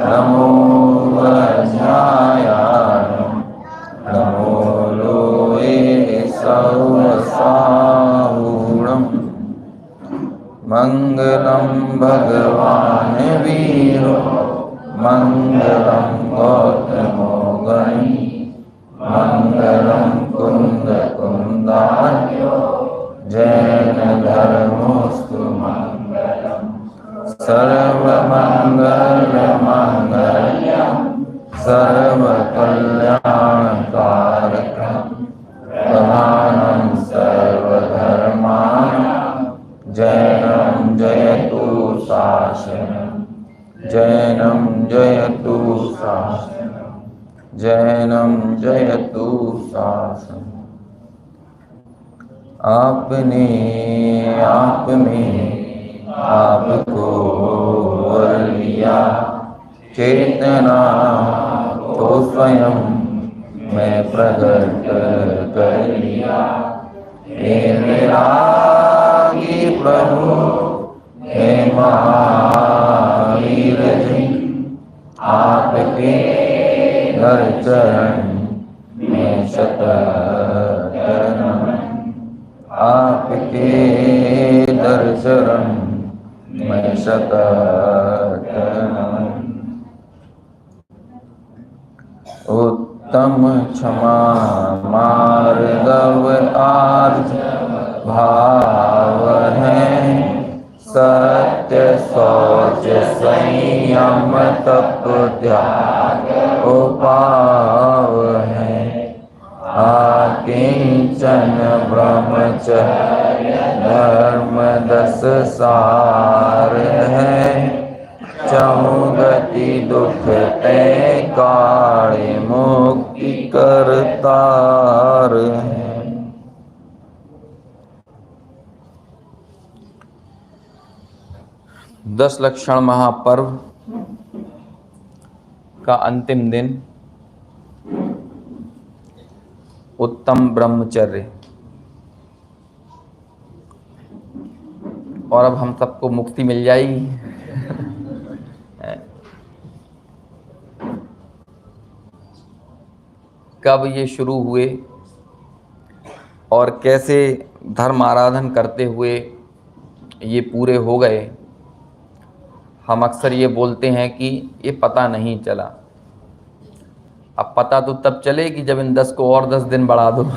नमो वज्रायाणं नमो लोये सर्वसाहुणम् मंगलम भगवान वीरो मंगलम गौतमो गणी मंगलम कुंद कुंदान्यो जैन धर्मोस्तु मंगलम सर्वमंगल मंगल्यं सर्वकल्याणकारकं प्रधानं सर्वधर्माणां जैनं जयतु शासनं जैनं जयतु शासनं जैनं जयतु शासनं। आपने आप में आपको वर लिया चेतना तो स्वयं मैं प्रकट कर लिया। हे विरागी प्रभु हे महावीर जी आपके घर चरण में शतशत नमन आपके दर्शन में शतशत नमन। उत्तम क्षमा मार्गव आर्ज भाव है सत्य शौच संयम तप त्याग उपाव है। आकिंचन ब्रह्मचर्य धर्म 10 सार है। चहुगति दुख ते काढ़े मुक्ति करतार है। 10 लक्षण महापर्व का अंतिम दिन उत्तम ब्रह्मचर्य। और अब हम सबको मुक्ति मिल जाएगी। कब ये शुरू हुए और कैसे धर्म आराधन करते हुए ये पूरे हो गए, हम अक्सर ये बोलते हैं कि ये पता नहीं चला। अब पता तो तब चले कि जब इन 10 को और 10 दिन बढ़ा दो। है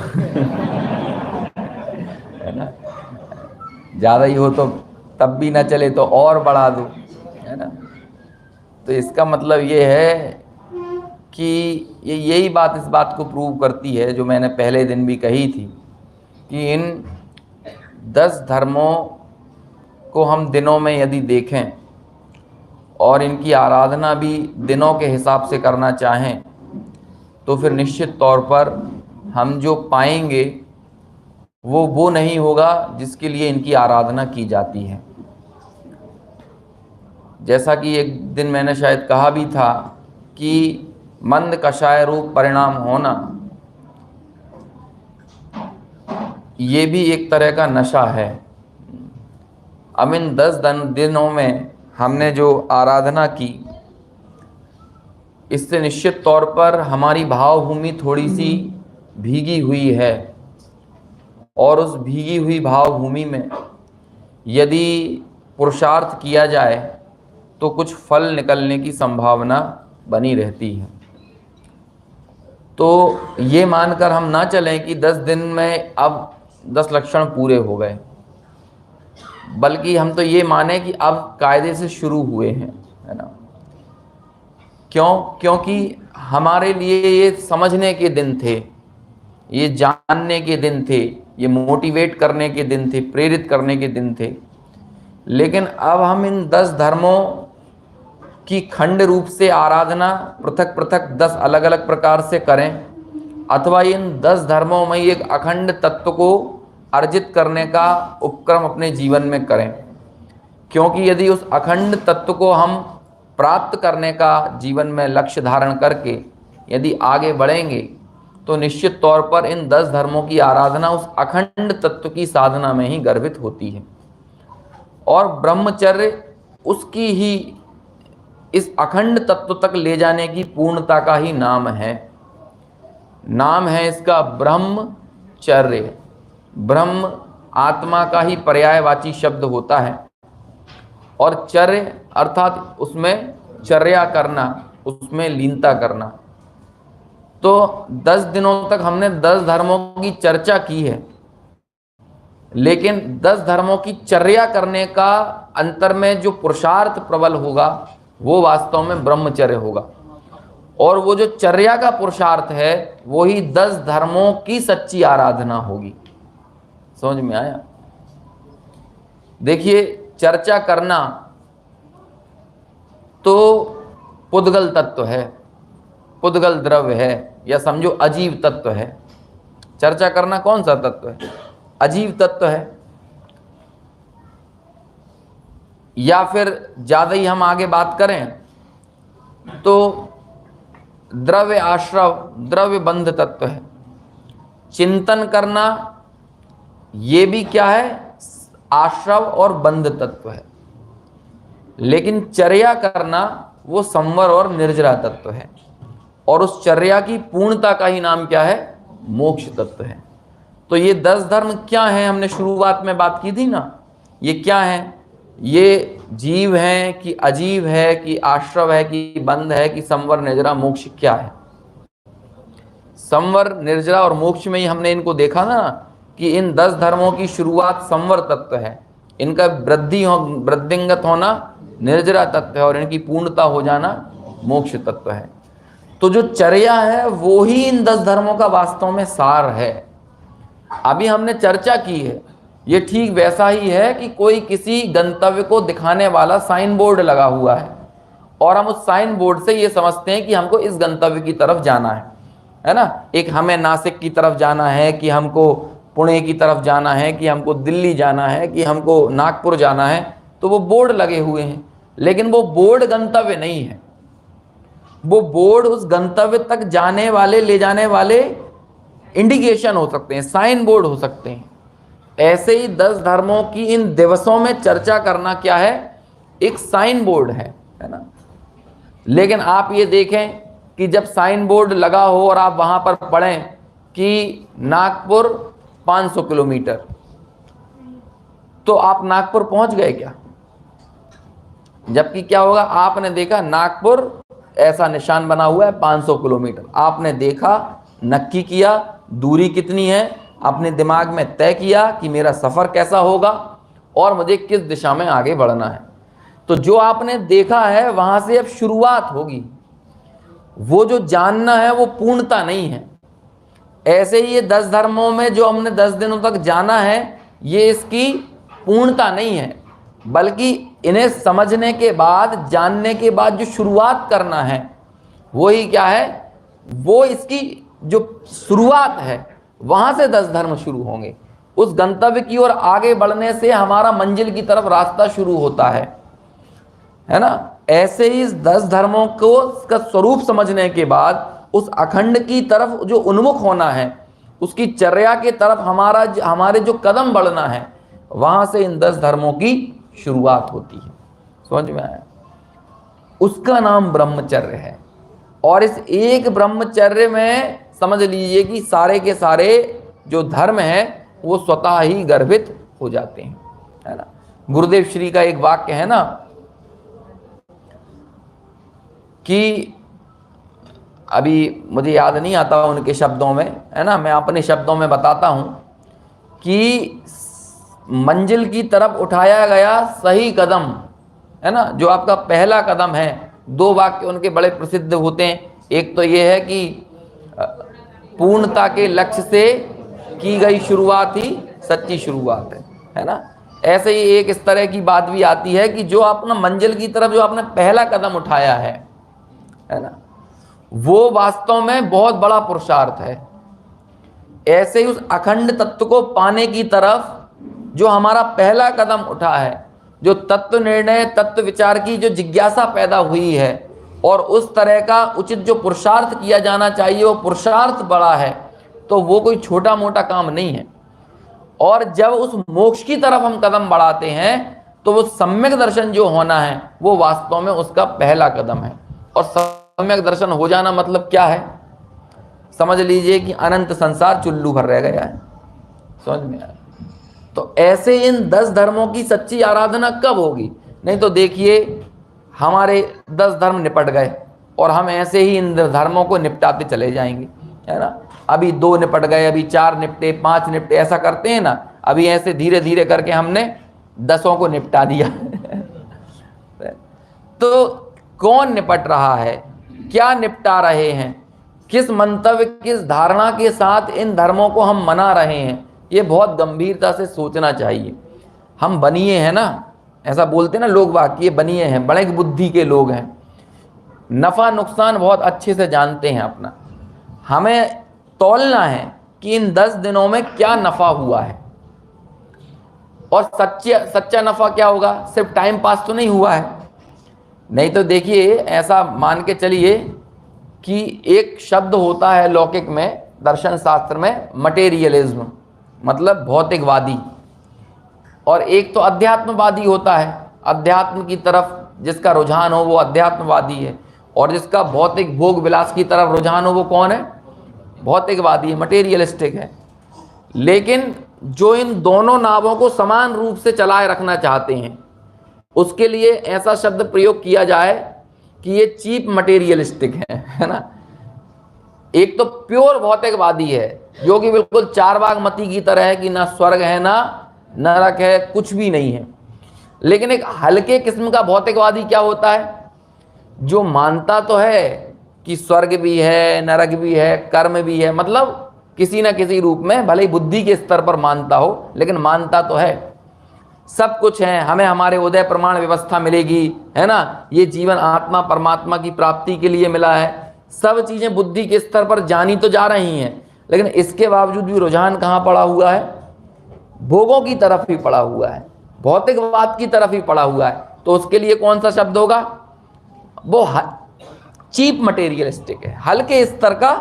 ना, ज़्यादा ही हो तो तब भी ना चले तो और बढ़ा दो, है ना। तो इसका मतलब ये है कि यही बात इस बात को प्रूव करती है जो मैंने पहले दिन भी कही थी कि इन 10 धर्मों को हम दिनों में यदि देखें और इनकी आराधना भी दिनों के हिसाब से करना चाहें तो फिर निश्चित तौर पर हम जो पाएंगे वो नहीं होगा जिसके लिए इनकी आराधना की जाती है। जैसा कि एक दिन मैंने शायद कहा भी था कि मंद कषाय रूप परिणाम होना ये भी एक तरह का नशा है। अब इन 10 दिनों में हमने जो आराधना की इससे निश्चित तौर पर हमारी भावभूमि थोड़ी सी भीगी हुई है और उस भीगी हुई भावभूमि में यदि पुरुषार्थ किया जाए तो कुछ फल निकलने की संभावना बनी रहती है। तो ये मानकर हम ना चलें कि 10 दिन में अब 10 लक्षण पूरे हो गए, बल्कि हम तो ये माने कि अब कायदे से शुरू हुए हैं, है ना। क्योंकि हमारे लिए ये समझने के दिन थे, ये जानने के दिन थे, ये मोटिवेट करने के दिन थे, प्रेरित करने के दिन थे। लेकिन अब हम इन 10 धर्मों की खंड रूप से आराधना पृथक पृथक 10 अलग अलग प्रकार से करें अथवा इन 10 धर्मों में एक अखंड तत्व को अर्जित करने का उपक्रम अपने जीवन में करें। क्योंकि यदि उस अखंड तत्व को हम प्राप्त करने का जीवन में लक्ष्य धारण करके यदि आगे बढ़ेंगे तो निश्चित तौर पर इन 10 धर्मों की आराधना उस अखंड तत्व की साधना में ही गर्भित होती है। और ब्रह्मचर्य उसकी ही इस अखंड तत्व तक ले जाने की पूर्णता का ही नाम है। नाम है इसका ब्रह्मचर्य। ब्रह्म आत्मा का ही पर्यायवाची शब्द होता है, और चर्य अर्थात उसमें चर्या करना, उसमें लीनता करना। तो 10 दिनों तक हमने 10 धर्मों की चर्चा की है, लेकिन 10 धर्मों की चर्या करने का अंतर में जो पुरुषार्थ प्रबल होगा वो वास्तव में ब्रह्मचर्य होगा, और वो जो चर्या का पुरुषार्थ है वो ही 10 धर्मों की सच्ची आराधना होगी। समझ में आया? देखिए, चर्चा करना तो पुद्गल तत्व है, पुद्गल द्रव्य है, या समझो अजीव तत्व है। चर्चा करना कौन सा तत्व है? अजीव तत्व है। या फिर ज्यादा ही हम आगे बात करें तो द्रव्य आश्रव, द्रव्य बंध तत्व है। चिंतन करना ये भी क्या है? आश्रव और बंध तत्व है। लेकिन चर्या करना वो संवर और निर्जरा तत्व है, और उस चर्या की पूर्णता का ही नाम क्या है? मोक्ष तत्व है। तो ये 10 धर्म क्या हैं? हमने शुरुआत में बात की थी ना, ये क्या है? ये जीव है कि अजीव है कि आश्रव है कि बंध है कि संवर निर्जरा मोक्ष क्या है? संवर निर्जरा और मोक्ष में ही हमने इनको देखा ना कि इन 10 धर्मों की शुरुआत संवर तत्व है, इनका वृद्धिंगत होना निर्जरा तत्व है, और इनकी पूर्णता हो जाना मोक्ष तत्व है। तो जो चर्या है वो ही इन 10 धर्मों का वास्तव में सार है। अभी हमने चर्चा की है, ये ठीक वैसा ही है कि कोई किसी गंतव्य को दिखाने वाला साइन बोर्ड लगा हुआ है, और हम उस साइन बोर्ड से ये समझते हैं कि हमको इस गंतव्य की तरफ जाना है ना। एक हमें नासिक की तरफ जाना है, कि हमको पुणे की तरफ जाना है, कि हमको दिल्ली जाना है, कि हमको नागपुर जाना है, तो वो बोर्ड लगे हुए हैं। लेकिन वो बोर्ड गंतव्य नहीं है, वो बोर्ड उस गंतव्य तक जाने वाले, ले जाने वाले इंडिकेशन हो सकते हैं, साइन बोर्ड हो सकते हैं। ऐसे ही 10 धर्मों की इन दिवसों में चर्चा करना क्या है? एक साइन बोर्ड है ना। लेकिन आप ये देखें कि जब साइन बोर्ड लगा हो और आप वहां पर पढ़ें कि नागपुर 500 किलोमीटर, तो आप नागपुर पहुंच गए क्या? जबकि क्या होगा, आपने देखा नागपुर ऐसा निशान बना हुआ है 500 किलोमीटर, आपने देखा, नक्की किया दूरी कितनी है, अपने दिमाग में तय किया कि मेरा सफर कैसा होगा और मुझे किस दिशा में आगे बढ़ना है। तो जो आपने देखा है वहां से अब शुरुआत होगी। वो जो जानना है वो पूर्णता नहीं है। ऐसे ही ये 10 धर्मों में जो हमने 10 दिनों तक जाना है, ये इसकी पूर्णता नहीं है, बल्कि इन्हें समझने के बाद, जानने के बाद जो शुरुआत करना है वही क्या है? वो इसकी जो शुरुआत है, वहां से 10 धर्म शुरू होंगे। उस गंतव्य की ओर आगे बढ़ने से हमारा मंजिल की तरफ रास्ता शुरू होता है ना। ऐसे ही इस 10 धर्मों को का स्वरूप समझने के बाद उस अखंड की तरफ जो उन्मुख होना है, उसकी चर्या के तरफ हमारे जो कदम बढ़ना है, वहां से इन 10 धर्मों की शुरुआत होती है। समझ में आया? उसका नाम ब्रह्मचर्य है। और इस एक ब्रह्मचर्य में समझ लीजिए कि सारे के सारे जो धर्म हैं वो स्वतः ही गर्भित हो जाते हैं, है ना। गुरुदेव श्री का एक वाक्य है ना कि अभी मुझे याद नहीं आता उनके शब्दों में, है ना, मैं अपने शब्दों में बताता हूं कि मंजिल की तरफ उठाया गया सही कदम, है ना, जो आपका पहला कदम है। 2 वाक्य उनके बड़े प्रसिद्ध होते हैं। एक तो ये है कि पूर्णता के लक्ष्य से की गई शुरुआत ही सच्ची शुरुआत है ना। ऐसे ही एक इस तरह की बात भी आती है कि जो अपना मंजिल की तरफ जो आपने पहला कदम उठाया है ना, वो वास्तव में बहुत बड़ा पुरुषार्थ है। ऐसे ही उस अखंड तत्व को पाने की तरफ जो हमारा पहला कदम उठा है, जो तत्व निर्णय, तत्व विचार की जो जिज्ञासा पैदा हुई है, और उस तरह का उचित जो पुरुषार्थ किया जाना चाहिए वो पुरुषार्थ बड़ा है, तो वो कोई छोटा मोटा काम नहीं है। और जब उस मोक्ष की तरफ हम कदम बढ़ाते हैं तो वो सम्यक दर्शन जो होना है वो वास्तव में उसका पहला कदम है। और सम्यक दर्शन हो जाना मतलब क्या है? समझ लीजिए कि अनंत संसार चुल्लू भर रह गया है। समझ में आया? तो ऐसे इन 10 धर्मों की सच्ची आराधना कब होगी? नहीं तो देखिए हमारे 10 धर्म निपट गए और हम ऐसे ही इन धर्मों को निपटाते चले जाएंगे, है ना। अभी 2 निपट गए, अभी 4 निपटे, 5 निपटे, ऐसा करते हैं ना। अभी ऐसे धीरे धीरे करके हमने 10 को निपटा दिया। तो कौन निपट रहा है, क्या निपटा रहे हैं, किस मंतव्य, किस धारणा के साथ इन धर्मों को हम मना रहे हैं, ये बहुत गंभीरता से सोचना चाहिए। हम बनिए हैं ना, ऐसा बोलते ना लोग बाकी, ये बनिए हैं, बड़े बुद्धि के लोग हैं, नफ़ा नुकसान बहुत अच्छे से जानते हैं अपना। हमें तौलना है कि इन 10 दिनों में क्या नफ़ा हुआ है, और सच्चा नफ़ा क्या होगा। सिर्फ टाइम पास तो नहीं हुआ है। नहीं तो देखिए ऐसा मान के चलिए कि एक शब्द होता है लौकिक में, दर्शन शास्त्र में, मटेरियलिज्म, मतलब भौतिकवादी, और एक तो अध्यात्मवादी होता है। अध्यात्म की तरफ जिसका रुझान हो वो अध्यात्मवादी है, और जिसका भौतिक भोग विलास की तरफ रुझान हो वो कौन है? भौतिकवादी है, मटेरियलिस्टिक है। लेकिन जो इन दोनों नावों को समान रूप से चलाए रखना चाहते हैं, उसके लिए ऐसा शब्द प्रयोग किया जाए कि ये चीप मटेरियलिस्टिक है ना। एक तो प्योर भौतिकवादी है जो कि बिल्कुल चारवाक मती की तरह है कि ना स्वर्ग है ना नरक है, कुछ भी नहीं है। लेकिन एक हल्के किस्म का भौतिकवादी क्या होता है? जो मानता तो है कि स्वर्ग भी है, नरक भी है, कर्म भी है, मतलब किसी ना किसी रूप में, भले ही बुद्धि के स्तर पर मानता हो, लेकिन मानता तो है सब कुछ है। हमें हमारे उदय प्रमाण व्यवस्था मिलेगी, है ना, ये जीवन आत्मा परमात्मा की प्राप्ति के लिए मिला है। सब चीजें बुद्धि के स्तर पर जानी तो जा रही हैं, लेकिन इसके बावजूद भी रुझान कहाँ पड़ा हुआ है? भोगों की तरफ ही पड़ा हुआ है, भौतिकवाद की तरफ ही पड़ा हुआ है। तो उसके लिए कौन सा शब्द होगा? वो चीप मटेरियलिस्टिक है, हल्के स्तर का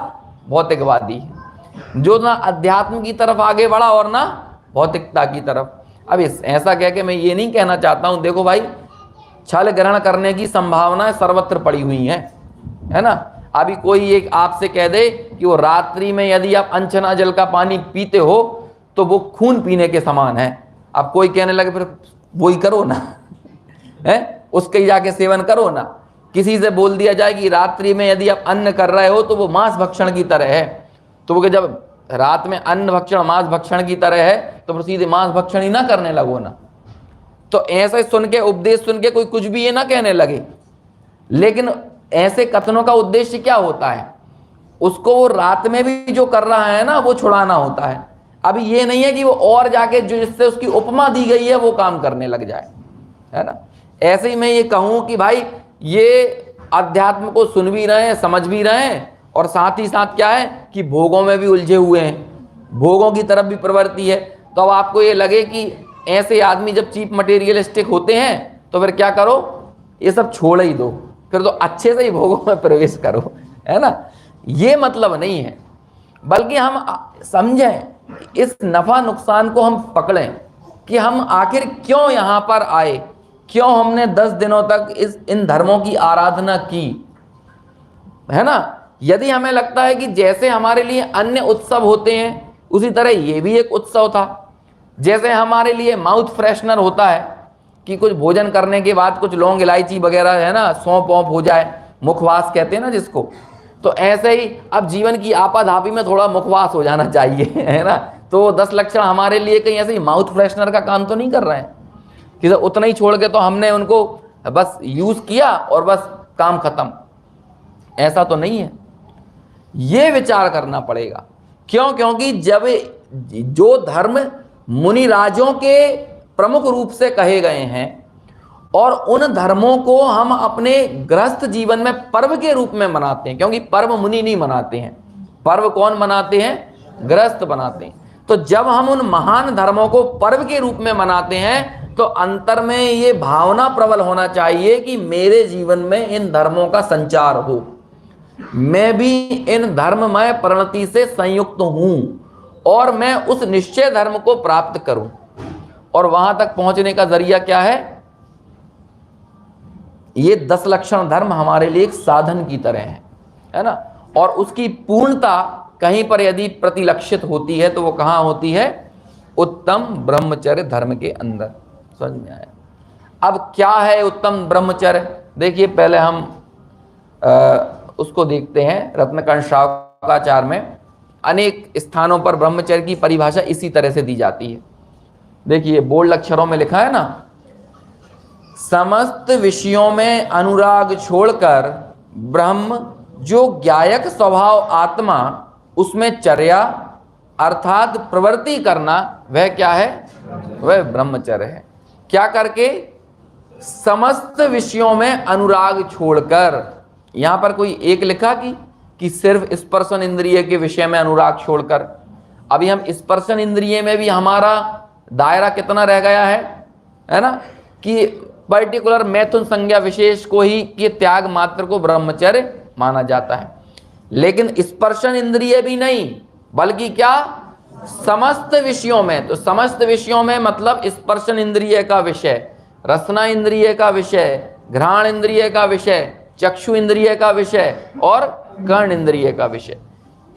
भौतिकवादी है, जो ना अध्यात्म की तरफ आगे बढ़ा और ना भौतिकता की तरफ। अब ऐसा कह के मैं ये नहीं कहना चाहता हूं, देखो भाई, छल ग्रहण करने की संभावनाएं सर्वत्र पड़ी हुई हैं, है ना। अभी कोई एक आपसे कह दे कि वो रात्रि में यदि आप अनछना जल का पानी पीते हो तो वो खून पीने के समान है। अब कोई कहने लगे फिर वही करो ना, है, उसके ही जाके सेवन करो ना। किसी से बोल दिया जाए कि रात्रि में यदि आप अन्न कर रहे हो तो वो मांस भक्षण की तरह है, तो वो जब रात में अन्न भक्षण मांस भक्षण की तरह है तो फिर सीधे मांस भक्षण ही ना करने लगो ना। तो ऐसे सुन के, उपदेश सुन के कोई कुछ भी ये ना कहने लगे। लेकिन ऐसे कथनों का उद्देश्य क्या होता है? उसको वो रात में भी जो कर रहा है ना वो छुड़ाना होता है। अभी ये नहीं है कि वो और जाके जो जिससे उसकी उपमा दी गई है वो काम करने लग जाए, है ना। ऐसे ही मैं ये कहूं कि भाई ये अध्यात्म को सुन भी रहे हैं, समझ भी रहे हैं, और साथ ही साथ क्या है कि भोगों में भी उलझे हुए हैं, भोगों की तरफ भी प्रवृत्ति है। तो अब आपको ये लगे कि ऐसे आदमी जब चीप मटेरियलिस्टिक होते हैं तो फिर क्या करो, ये सब छोड़ ही दो, फिर तो अच्छे से ही भोगों में प्रवेश करो, है ना। ये मतलब नहीं है, बल्कि हम समझें, इस नफा नुकसान को हम पकड़ें कि हम आखिर क्यों यहां पर आए, क्यों हमने 10 दिनों तक इन धर्मों की आराधना की, है ना। यदि हमें लगता है कि जैसे हमारे लिए अन्य उत्सव होते हैं उसी तरह ये भी एक उत्सव था, जैसे हमारे लिए माउथ फ्रेशनर होता है कि कुछ भोजन करने के बाद कुछ लौंग इलायची वगैरह, है ना, सौंफ वौंफ हो जाए, मुखवास कहते हैं ना जिसको, तो ऐसे ही अब जीवन की आपाधापी में थोड़ा मुखवास हो जाना चाहिए, है ना। तो 10 लक्षण हमारे लिए कहीं ऐसे ही माउथ फ्रेशनर का काम तो नहीं कर रहे हैं कि उतना ही छोड़ के तो हमने उनको बस यूज किया और बस काम खत्म, ऐसा तो नहीं है। ये विचार करना पड़ेगा। क्यों? क्योंकि जब जो धर्म मुनिराजों के प्रमुख रूप से कहे गए हैं और उन धर्मों को हम अपने गृहस्थ जीवन में पर्व के रूप में मनाते हैं, क्योंकि पर्व मुनि नहीं मनाते हैं, पर्व कौन मनाते हैं? गृहस्थ बनाते हैं। तो जब हम उन महान धर्मों को पर्व के रूप में मनाते हैं तो अंतर में ये भावना प्रबल होना चाहिए कि मेरे जीवन में इन धर्मों का संचार हो, मैं भी इन धर्ममय परिणति से संयुक्त हूं और मैं उस निश्चय धर्म को प्राप्त करूं। और वहां तक पहुंचने का जरिया क्या है? ये 10 लक्षण धर्म हमारे लिए एक साधन की तरह है ना। और उसकी पूर्णता कहीं पर यदि प्रतिलक्षित होती है तो वो कहाँ होती है? उत्तम ब्रह्मचर्य धर्म के अंदर। समझ में आया? अब क्या है उत्तम ब्रह्मचर्य? देखिए पहले हम उसको देखते हैं। रत्नकर्ण शावकाचार्य में अनेक स्थानों पर ब्रह्मचर्य की परिभाषा इसी तरह से दी जाती है। देखिए बोल्ड अक्षरों में लिखा है ना, समस्त विषयों में अनुराग छोड़कर ब्रह्म जो ज्ञायक स्वभाव आत्मा उसमें चर्या अर्थात प्रवृत्ति करना, वह क्या है? वह ब्रह्मचर्य है। क्या करके? समस्त विषयों में अनुराग छोड़कर। यहां पर कोई एक लिखा कि सिर्फ स्पर्शन इंद्रिय के विषय में अनुराग छोड़कर। अभी हम स्पर्शन इंद्रिय में भी हमारा दायरा कितना रह गया है ना, कि पर्टिकुलर मैथुन संज्ञा विशेष को ही के त्याग मात्र को ब्रह्मचर्य माना जाता है। लेकिन स्पर्शन इंद्रिय भी नहीं, बल्कि क्या? समस्त विषयों में। तो समस्त विषयों में मतलब स्पर्शन इंद्रिय का विषय, रसना इंद्रिय का विषय, घ्राण इंद्रिय का विषय, चक्षु इंद्रिय का विषय और कर्ण इंद्रिय का विषय।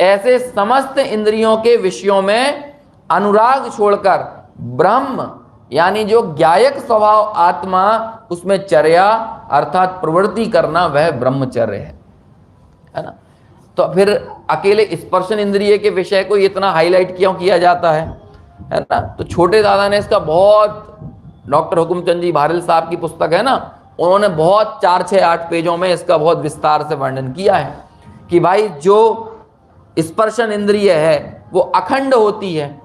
ऐसे समस्त इंद्रियों के विषयों में अनुराग छोड़कर ब्रह्म यानी जो ज्ञायक स्वभाव आत्मा उसमें चर्या अर्थात प्रवृत्ति करना, वह ब्रह्मचर्य है ना। तो फिर अकेले स्पर्शन इंद्रिय के विषय को इतना हाईलाइट क्यों किया जाता है ना? तो छोटे दादा ने इसका बहुत, डॉक्टर हुकुमचंद जी भारिल साहब की पुस्तक है ना, उन्होंने बहुत 4, 6, 8 पेजों में इसका बहुत विस्तार से वर्णन किया है कि भाई जो स्पर्शन इंद्रिय है वो अखंड होती है।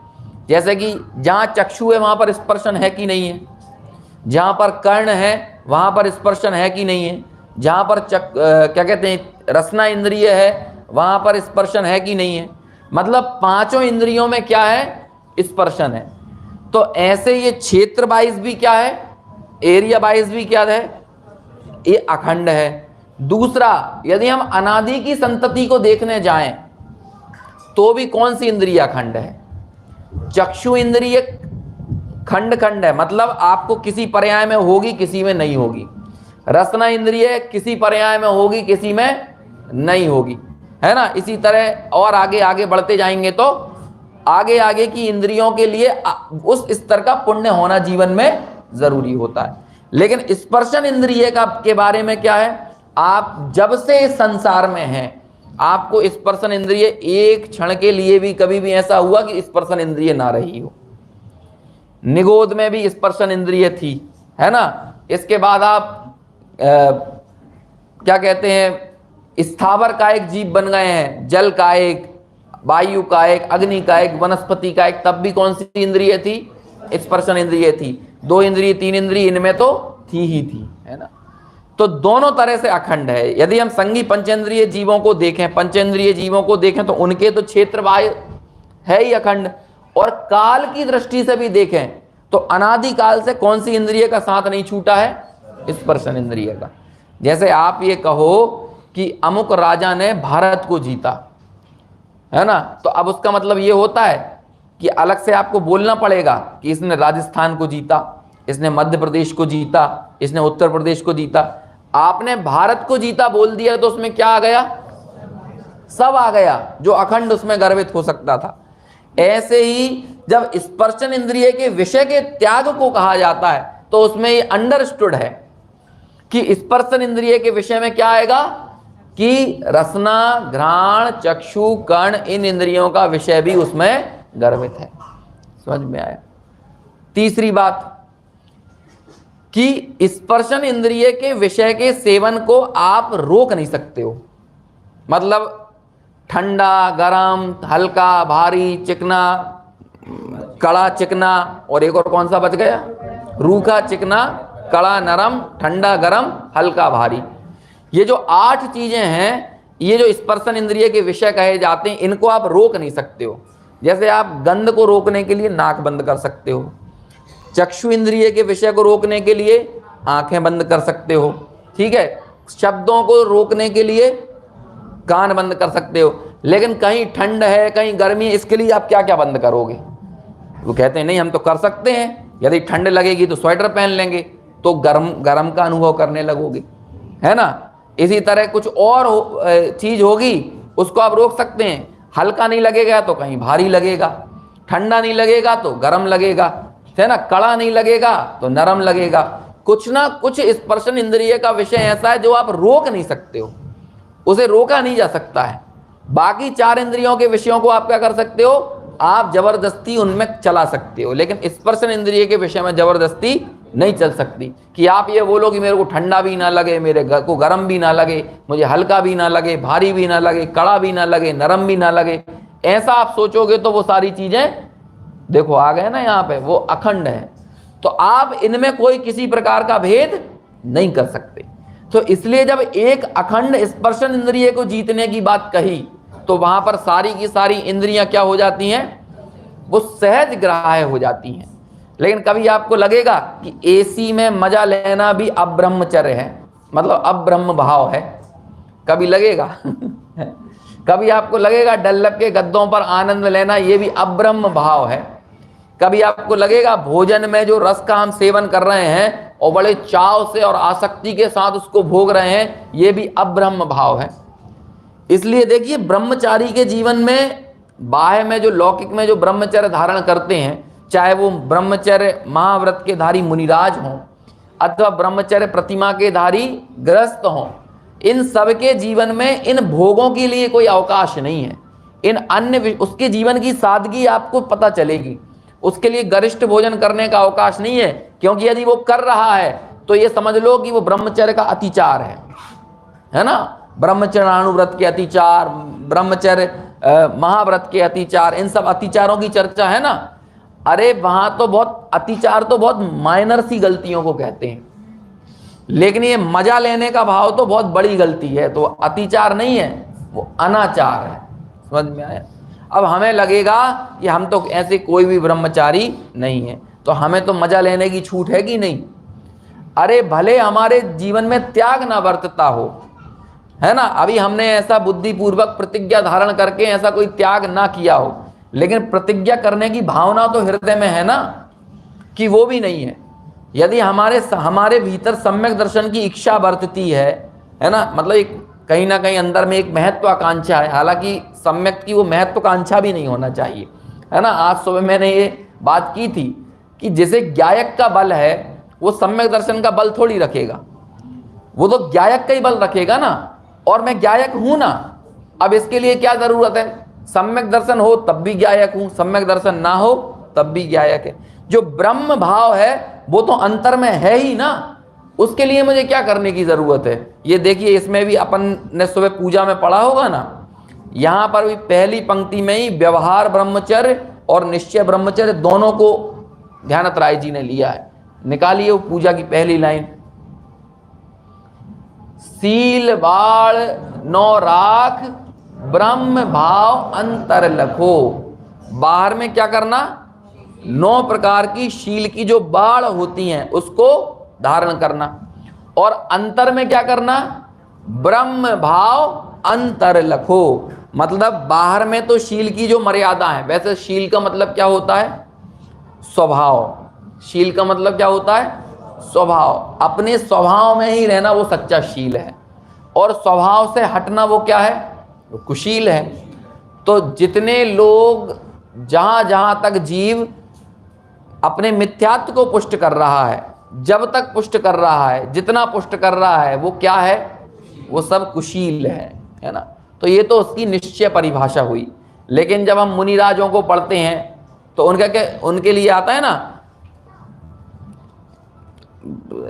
जैसे कि जहां चक्षु है वहां पर स्पर्शन है कि नहीं है, जहां पर कर्ण है वहां पर स्पर्शन है कि नहीं है, जहां पर क्या कहते हैं रसना इंद्रिय है वहां पर स्पर्शन है कि नहीं है। मतलब पांचों इंद्रियों में क्या है? स्पर्शन है। तो ऐसे ये क्षेत्र वाइज भी क्या है? एरिया वाइज भी क्या है? ये अखंड है। दूसरा, यदि हम अनादि की संतति को देखने जाएं तो भी कौन सी इंद्रिय अखंड है? चक्षु इंद्रिय खंड खंड है, मतलब आपको किसी पर्याय में होगी किसी में नहीं होगी। रसना इंद्रिय किसी पर्याय में होगी किसी में नहीं होगी, है ना। इसी तरह और आगे आगे बढ़ते जाएंगे तो आगे आगे की इंद्रियों के लिए उस स्तर का पुण्य होना जीवन में जरूरी होता है। लेकिन स्पर्शन इंद्रिय का के बारे में क्या है? आप जब से संसार में हैं आपको स्पर्शन इंद्रिय एक क्षण के लिए भी कभी भी ऐसा हुआ कि स्पर्शन इंद्रिय ना रही हो? निगोद में भी स्पर्शन इंद्रिय थी, है ना। इसके बाद आप क्या कहते हैं, स्थावर का एक जीव बन गए हैं, जल का एक, वायु का एक, अग्नि का एक, वनस्पति का एक, तब भी कौन सी इंद्रिय थी? स्पर्शन इंद्रिय थी। 2 इंद्रिय 3 इंद्रिय इनमें तो थी ही थी, है ना। तो दोनों तरह से अखंड है। यदि हम संगी पंचेंद्रिय जीवों को देखें, पंचेंद्रिय जीवों को देखें तो उनके तो क्षेत्र वाय है ही अखंड। और काल की दृष्टि से भी देखें तो अनादि काल से कौन सी इंद्रिय का साथ नहीं छूटा है? स्पर्शन इंद्रिय का। जैसे आप ये कहो कि अमुक राजा ने भारत को जीता, है ना, तो अब उसका मतलब ये होता है कि अलग से आपको बोलना पड़ेगा कि इसने राजस्थान को जीता, इसने मध्य प्रदेश को जीता, इसने उत्तर प्रदेश को जीता। आपने भारत को जीता बोल दिया तो उसमें क्या आ गया? सब आ गया जो अखंड उसमें गर्वित हो सकता था। ऐसे ही जब स्पर्शन इंद्रिय के विषय के त्याग को कहा जाता है तो उसमें ये अंडरस्टूड है कि स्पर्शन इंद्रिय के विषय में क्या आएगा कि रसना, घ्राण, चक्षु, कर्ण, इन इंद्रियों का विषय भी उसमें गर्वित है। समझ में आया? तीसरी बात कि स्पर्शन इंद्रिय के विषय के सेवन को आप रोक नहीं सकते हो। मतलब ठंडा, गरम, हल्का, भारी, चिकना, कड़ा, चिकना, और एक और कौन सा बच गया? रूखा, चिकना, कड़ा, नरम, ठंडा, गरम, हल्का, भारी। ये जो 8 चीजें हैं, ये जो स्पर्शन इंद्रिय के विषय कहे जाते हैं, इनको आप रोक नहीं सकते हो। जैसे आप गंध को रोकने के लिए नाक बंद कर सकते हो, चक्षु इंद्रिय के विषय को रोकने के लिए आंखें बंद कर सकते हो, ठीक है। शब्दों को रोकने के लिए कान बंद कर सकते हो। लेकिन कहीं ठंड है, कहीं गर्मी है, इसके लिए आप क्या क्या बंद करोगे? वो कहते हैं नहीं हम तो कर सकते हैं, यदि ठंड लगेगी तो स्वेटर पहन लेंगे, तो गर्म का अनुभव करने लगोगे। है ना। इसी तरह कुछ और चीज होगी, उसको आप रोक सकते हैं। हल्का नहीं लगेगा तो कहीं भारी लगेगा, ठंडा नहीं लगेगा तो गर्म लगेगा, है ना, कड़ा नहीं लगेगा तो नरम लगेगा। कुछ ना कुछ स्पर्शन इंद्रिय का विषय ऐसा है जो आप रोक नहीं सकते हो, उसे रोका नहीं जा सकता है। बाकी 4 इंद्रियों के विषयों को आप क्या कर सकते हो, आप जबरदस्ती उनमें चला सकते हो, लेकिन स्पर्शन इंद्रिय के विषय में जबरदस्ती नहीं चल सकती कि आप ये बोलो कि मेरे को ठंडा भी ना लगे, मेरे को गर्म भी ना लगे, मुझे हल्का भी ना लगे, भारी भी ना लगे, कड़ा भी ना लगे, नरम भी ना लगे। ऐसा आप सोचोगे तो वो सारी चीजें देखो आ गए ना यहाँ पे, वो अखंड है। तो आप इनमें कोई किसी प्रकार का भेद नहीं कर सकते। तो इसलिए जब एक अखंड स्पर्शन इंद्रिय को जीतने की बात कही तो वहां पर सारी की सारी इंद्रियां क्या हो जाती हैं, वो सहज ग्राह्य हो जाती हैं। लेकिन कभी आपको लगेगा कि एसी में मजा लेना भी अब्रह्मचर्य है, मतलब अब्रह्म भाव है, कभी लगेगा कभी आपको लगेगा डल्लभ के गद्दों पर आनंद लेना ये भी अब्रह्म भाव है, कभी आपको लगेगा भोजन में जो रस का हम सेवन कर रहे हैं और बड़े चाव से और आसक्ति के साथ उसको भोग रहे हैं ये भी अब्रह्म भाव है। इसलिए देखिए ब्रह्मचारी के जीवन में बाह्य में जो लौकिक में जो ब्रह्मचर्य धारण करते हैं, चाहे वो ब्रह्मचर्य महाव्रत के धारी मुनिराज हों अथवा ब्रह्मचर्य प्रतिमा के धारी गृहस्थ हों, इन सबके जीवन में इन भोगों के लिए कोई अवकाश नहीं है। इन अन्य उसके जीवन की सादगी आपको पता चलेगी, उसके लिए गरिष्ठ भोजन करने का अवकाश नहीं है, क्योंकि यदि वो कर रहा है तो ये समझ लो कि वो ब्रह्मचर्य का अतिचार है ना। ब्रह्मचर्यानुव्रत के अतिचार, ब्रह्मचर्य महाव्रत के अतिचार, इन सब अतिचारों की चर्चा है ना। अरे वहां तो बहुत अतिचार तो बहुत माइनर सी गलतियों को कहते हैं, लेकिन ये मजा लेने का भाव तो बहुत बड़ी गलती है, तो अतिचार नहीं है, वो अनाचार है। समझ में आया। अब हमें लगेगा कि हम तो ऐसे कोई भी ब्रह्मचारी नहीं है, तो हमें तो मजा लेने की छूट है कि नहीं। अरे भले हमारे जीवन में त्याग ना बरतता हो, है ना, अभी हमने ऐसा बुद्धिपूर्वक प्रतिज्ञा धारण करके ऐसा कोई त्याग ना किया हो, लेकिन प्रतिज्ञा करने की भावना तो हृदय में है ना, कि वो भी नहीं है। यदि हमारे भीतर सम्यक दर्शन की इच्छा बरतती है ना, मतलब एक कहीं ना कहीं अंदर में एक महत्वाकांक्षा है, हालांकि सम्यक की वो महत्वाकांक्षा भी नहीं होना चाहिए, है ना। आज सुबह मैंने ये बात की थी कि जैसे ज्ञायक का बल है वो सम्यक दर्शन का बल थोड़ी रखेगा, वो तो ज्ञायक का ही बल रखेगा ना, और मैं ज्ञायक हूं ना। अब इसके लिए क्या जरूरत है, सम्यक दर्शन हो तब भी ज्ञायक हूं, सम्यक दर्शन ना हो तब भी ज्ञायक है। जो ब्रह्म भाव है वो तो अंतर में है ही ना, उसके लिए मुझे क्या करने की जरूरत है। ये देखिए इसमें भी अपन ने सुबह पूजा में पढ़ा होगा ना, यहां पर भी पहली पंक्ति में ही व्यवहार ब्रह्मचर्य और निश्चय ब्रह्मचर्य दोनों को ध्यानत राय जी ने लिया है। निकालिए वो पूजा की पहली लाइन, सील बाण नौ राख ब्रह्म भाव अंतर लखो। बाहर में क्या करना, 9 प्रकार की शील की जो बाढ़ होती हैं उसको धारण करना, और अंतर में क्या करना, ब्रह्म भाव अंतर लखो। मतलब बाहर में तो शील की जो मर्यादा है, वैसे शील का मतलब क्या होता है, स्वभाव। शील का मतलब क्या होता है, स्वभाव। अपने स्वभाव में ही रहना वो सच्चा शील है, और स्वभाव से हटना वो क्या है, वो कुशील है। तो जितने लोग जहां जहां तक जीव अपने मिथ्यात्व को पुष्ट कर रहा है, जब तक पुष्ट कर रहा है, जितना पुष्ट कर रहा है, वो क्या है, वो सब कुशील है ना। तो ये तो उसकी निश्चय परिभाषा हुई। लेकिन जब हम मुनिराजों को पढ़ते हैं तो उनका क्या, उनके लिए आता है ना,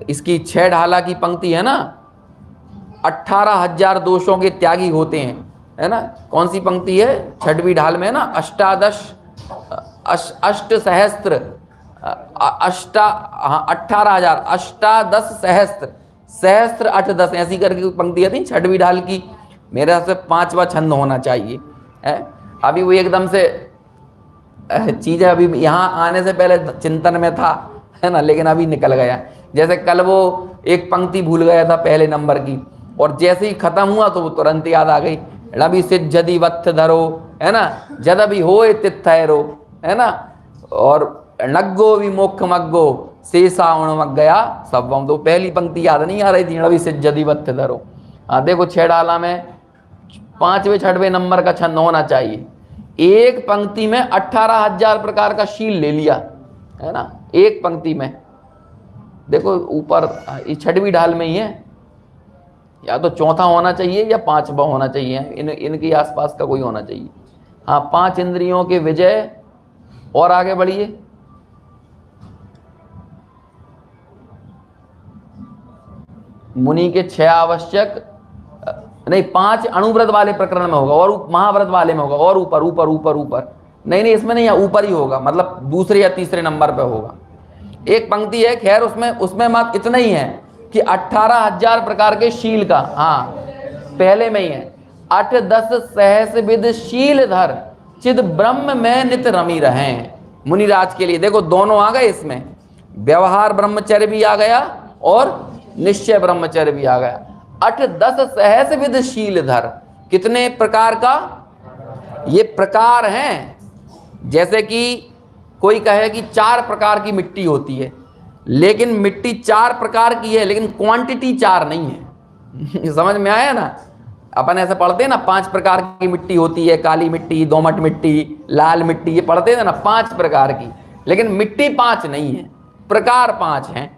इसकी 6 ढाला की पंक्ति है ना, 18,000 दोषों के त्यागी होते हैं, है ना। कौन सी पंक्ति है, 6वीं ढाल में है ना, 18 सहस्त्र 18,000 अष्टादश सहस्त्र सहस्त्र 8 10 ऐसी करके पंक्ति आती 6वीं ढाल की। मेरे हिसाब से 5वां छंद होना चाहिए है। अभी वो एकदम से चीज़ें अभी यहाँ आने से पहले चिंतन में था, है ना, लेकिन अभी निकल गया। जैसे कल वो एक पंक्ति भूल गया था पहले नंबर की, और जैसे ही खत्म हुआ तो वो तुरंत याद आ गई, रवि सिद्ध जदि वत्थ धरो, है ना, जद भी होए तित्थैरो, है ना, और नग्गो विमोक्ष मग्गो, शेषा उणमक गया सब। तो पहली पंक्ति याद नहीं आ रही थी, अभी से जदी बत्त धरो। हाँ देखो, 6 डाला में 5वें 6वें नंबर का छंद होना चाहिए। एक पंक्ति में 18,000 प्रकार का शील ले लिया है ना, एक पंक्ति में। देखो ऊपर ये 6वीं ढाल में ही है, या तो चौथा होना चाहिए या 5वां होना चाहिए, इनके आसपास का कोई होना चाहिए। हाँ, 5 इंद्रियों के विजय। और आगे बढ़िए। मुनि के 6 आवश्यक नहीं, 5 अणुव्रत वाले प्रकरण में होगा, और महाव्रत वाले में होगा, और ऊपर ऊपर ऊपर ऊपर नहीं, इसमें नहीं, ऊपर ही होगा, मतलब दूसरे या तीसरे नंबर पे होगा। एक पंक्ति है, खैर उसमें मत इतना ही है कि 18,000 प्रकार के शील का, हाँ पहले में ही है। 8-10 सहस विद शील धर चिद ब्रह्म में नित रमी रहे। मुनिराज के लिए देखो दोनों आ गए इसमें, व्यवहार ब्रह्मचर्य भी आ गया और निश्चय ब्रह्मचर्य भी आ गया। 8-10 सहस विद शील धर, कितने प्रकार का? ये प्रकार हैं। जैसे कि कोई कहे कि 4 प्रकार की मिट्टी होती है, लेकिन मिट्टी 4 प्रकार की है, लेकिन क्वांटिटी 4 नहीं है। समझ में आया ना? अपन ऐसे पढ़ते हैं ना, 5 प्रकार की मिट्टी होती है, काली मिट्टी, दोमट मिट्टी, लाल मिट्टी, ये पढ़ते थे ना 5 प्रकार की, लेकिन मिट्टी 5 नहीं है, प्रकार 5 हैं।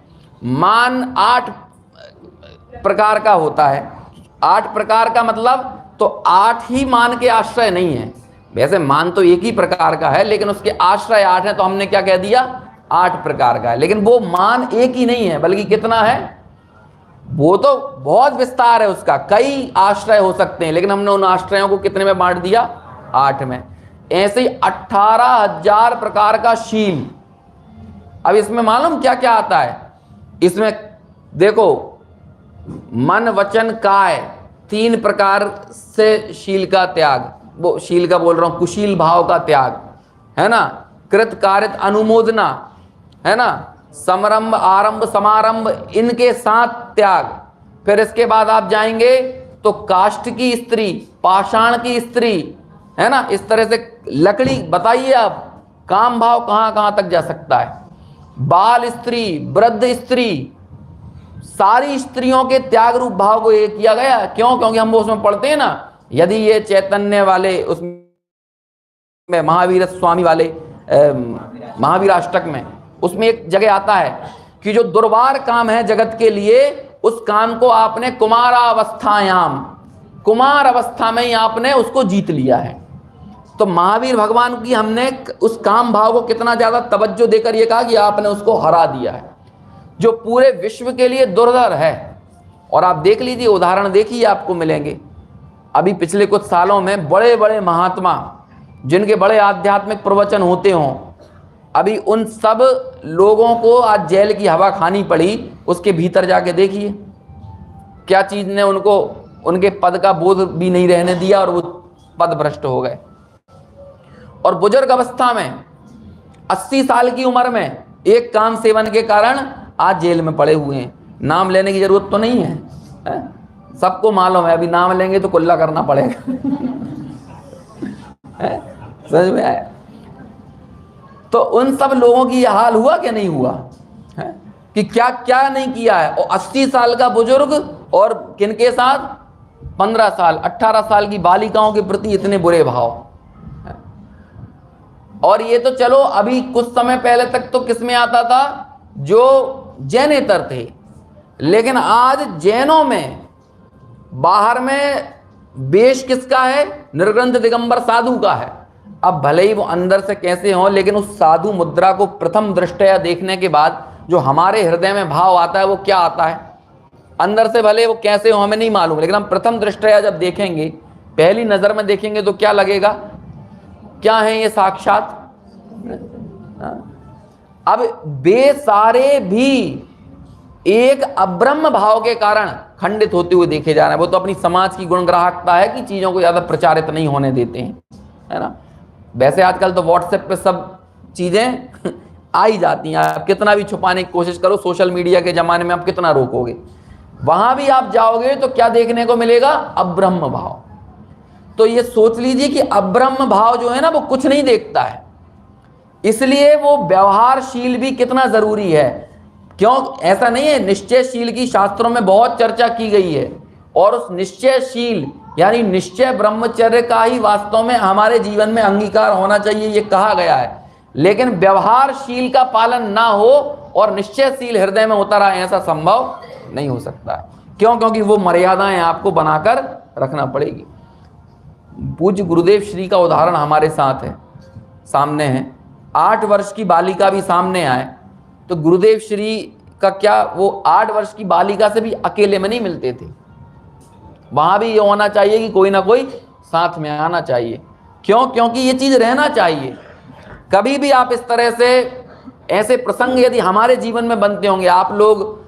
मान 8 प्रकार का होता है। 8 प्रकार का मतलब तो 8 ही मान के आश्रय नहीं है। वैसे मान तो एक ही प्रकार का है, लेकिन उसके आश्रय 8 है, तो हमने क्या कह दिया? 8 प्रकार का है। लेकिन वो मान एक ही नहीं है, बल्कि कितना है? वो तो बहुत विस्तार है उसका, कई आश्रय हो सकते हैं, लेकिन हमने उन आश्रयों को कितने में बांट दिया? 8 में। ऐसे ही 18,000 प्रकार का शील। अब इसमें मालूम क्या क्या आता है? इसमें देखो, मन वचन काय, 3 प्रकार से शील का त्याग, वो शील का बोल रहा हूं, कुशील भाव का त्याग है ना, कृत कारित अनुमोदना है ना, समरंभ आरंभ समारंभ इनके साथ त्याग। फिर इसके बाद आप जाएंगे तो काष्ठ की स्त्री, पाषाण की स्त्री है ना, इस तरह से लकड़ी, बताइए आप काम भाव कहां कहां तक जा सकता है। बाल स्त्री, वृद्ध स्त्री, सारी स्त्रियों के त्याग रूप भाव को ये किया गया। क्यों? क्योंकि हम वो उसमें पढ़ते हैं ना, यदि ये चैतन्य वाले उसमें महावीर स्वामी वाले महावीराष्टक में, उसमें एक जगह आता है कि जो दुर्वार काम है जगत के लिए, उस काम को आपने कुमारावस्थायाम, कुमार अवस्था में ही आपने उसको जीत लिया है। तो महावीर भगवान की हमने उस काम भाव को कितना ज्यादा तवज्जो देकर यह कहा कि आपने उसको हरा दिया है, जो पूरे विश्व के लिए दुर्धर है। और आप देख लीजिए, उदाहरण देखिए, आपको मिलेंगे अभी पिछले कुछ सालों में बड़े बड़े महात्मा जिनके बड़े आध्यात्मिक प्रवचन होते हों, अभी उन सब लोगों को आज जेल की हवा खानी पड़ी। उसके भीतर जाके देखिए क्या चीज ने उनको, उनके पद का बोध भी नहीं रहने दिया और वो पद भ्रष्ट हो गए। और बुजुर्ग अवस्था में 80 साल की उम्र में एक काम सेवन के कारण आज जेल में पड़े हुए हैं। नाम लेने की जरूरत तो नहीं है, सबको मालूम है, अभी नाम लेंगे तो कुल्ला करना पड़ेगा। समझ में आया? तो उन सब लोगों की यह हाल हुआ कि नहीं हुआ है? कि क्या क्या नहीं किया है। और 80 साल का बुजुर्ग और किनके साथ 15 साल 18 साल की बालिकाओं के प्रति इतने बुरे भाव। और ये तो चलो अभी कुछ समय पहले तक तो किस में आता था, जो जैनेतर थे, लेकिन आज जैनों में बाहर में वेश किसका है? निर्ग्रंथ दिगंबर साधु का है। अब भले ही वो अंदर से कैसे हो, लेकिन उस साधु मुद्रा को प्रथम दृष्टया देखने के बाद जो हमारे हृदय में भाव आता है वो क्या आता है? अंदर से भले वो कैसे हो हमें नहीं मालूम, लेकिन हम प्रथम दृष्टया जब देखेंगे, पहली नजर में देखेंगे तो क्या लगेगा? क्या है ये? साक्षात। अब वे सारे भी एक अब्रह्म भाव के कारण खंडित होते हुए देखे जा रहे हैं। वो तो अपनी समाज की गुणग्राहकता है कि चीजों को ज्यादा प्रचारित नहीं होने देते हैं, है ना। वैसे आजकल तो व्हाट्सएप पे सब चीजें आ ही जाती हैं, आप कितना भी छुपाने की कोशिश करो, सोशल मीडिया के जमाने में आप कितना रोकोगे, वहां भी आप जाओगे तो क्या देखने को मिलेगा? अब्रह्म भाव। तो ये सोच लीजिए कि अब्रह्म भाव जो है ना, वो कुछ नहीं देखता है, इसलिए वो व्यवहारशील भी कितना जरूरी है। क्यों ऐसा नहीं है, निश्चयशील की शास्त्रों में बहुत चर्चा की गई है, और उस निश्चयशील यानी निश्चय ब्रह्मचर्य का ही वास्तव में हमारे जीवन में अंगीकार होना चाहिए, ये कहा गया है। लेकिन व्यवहारशील का पालन ना हो और निश्चयशील हृदय में उतर आए, ऐसा संभव नहीं हो सकता है। क्यों? क्योंकि वो मर्यादाएं आपको बनाकर रखना पड़ेगी। पूज्य गुरुदेव श्री का उदाहरण हमारे साथ है, सामने है। 8 वर्ष की बालिका भी सामने आए तो गुरुदेव श्री का क्या, वो 8 वर्ष की बालिका से भी अकेले में नहीं मिलते थे, वहां भी ये होना चाहिए कि कोई ना कोई साथ में आना चाहिए। क्यों? क्योंकि ये चीज रहना चाहिए। कभी भी आप इस तरह से ऐसे प्रसंग यदि हमारे जीवन में बनते होंगे, आप लोग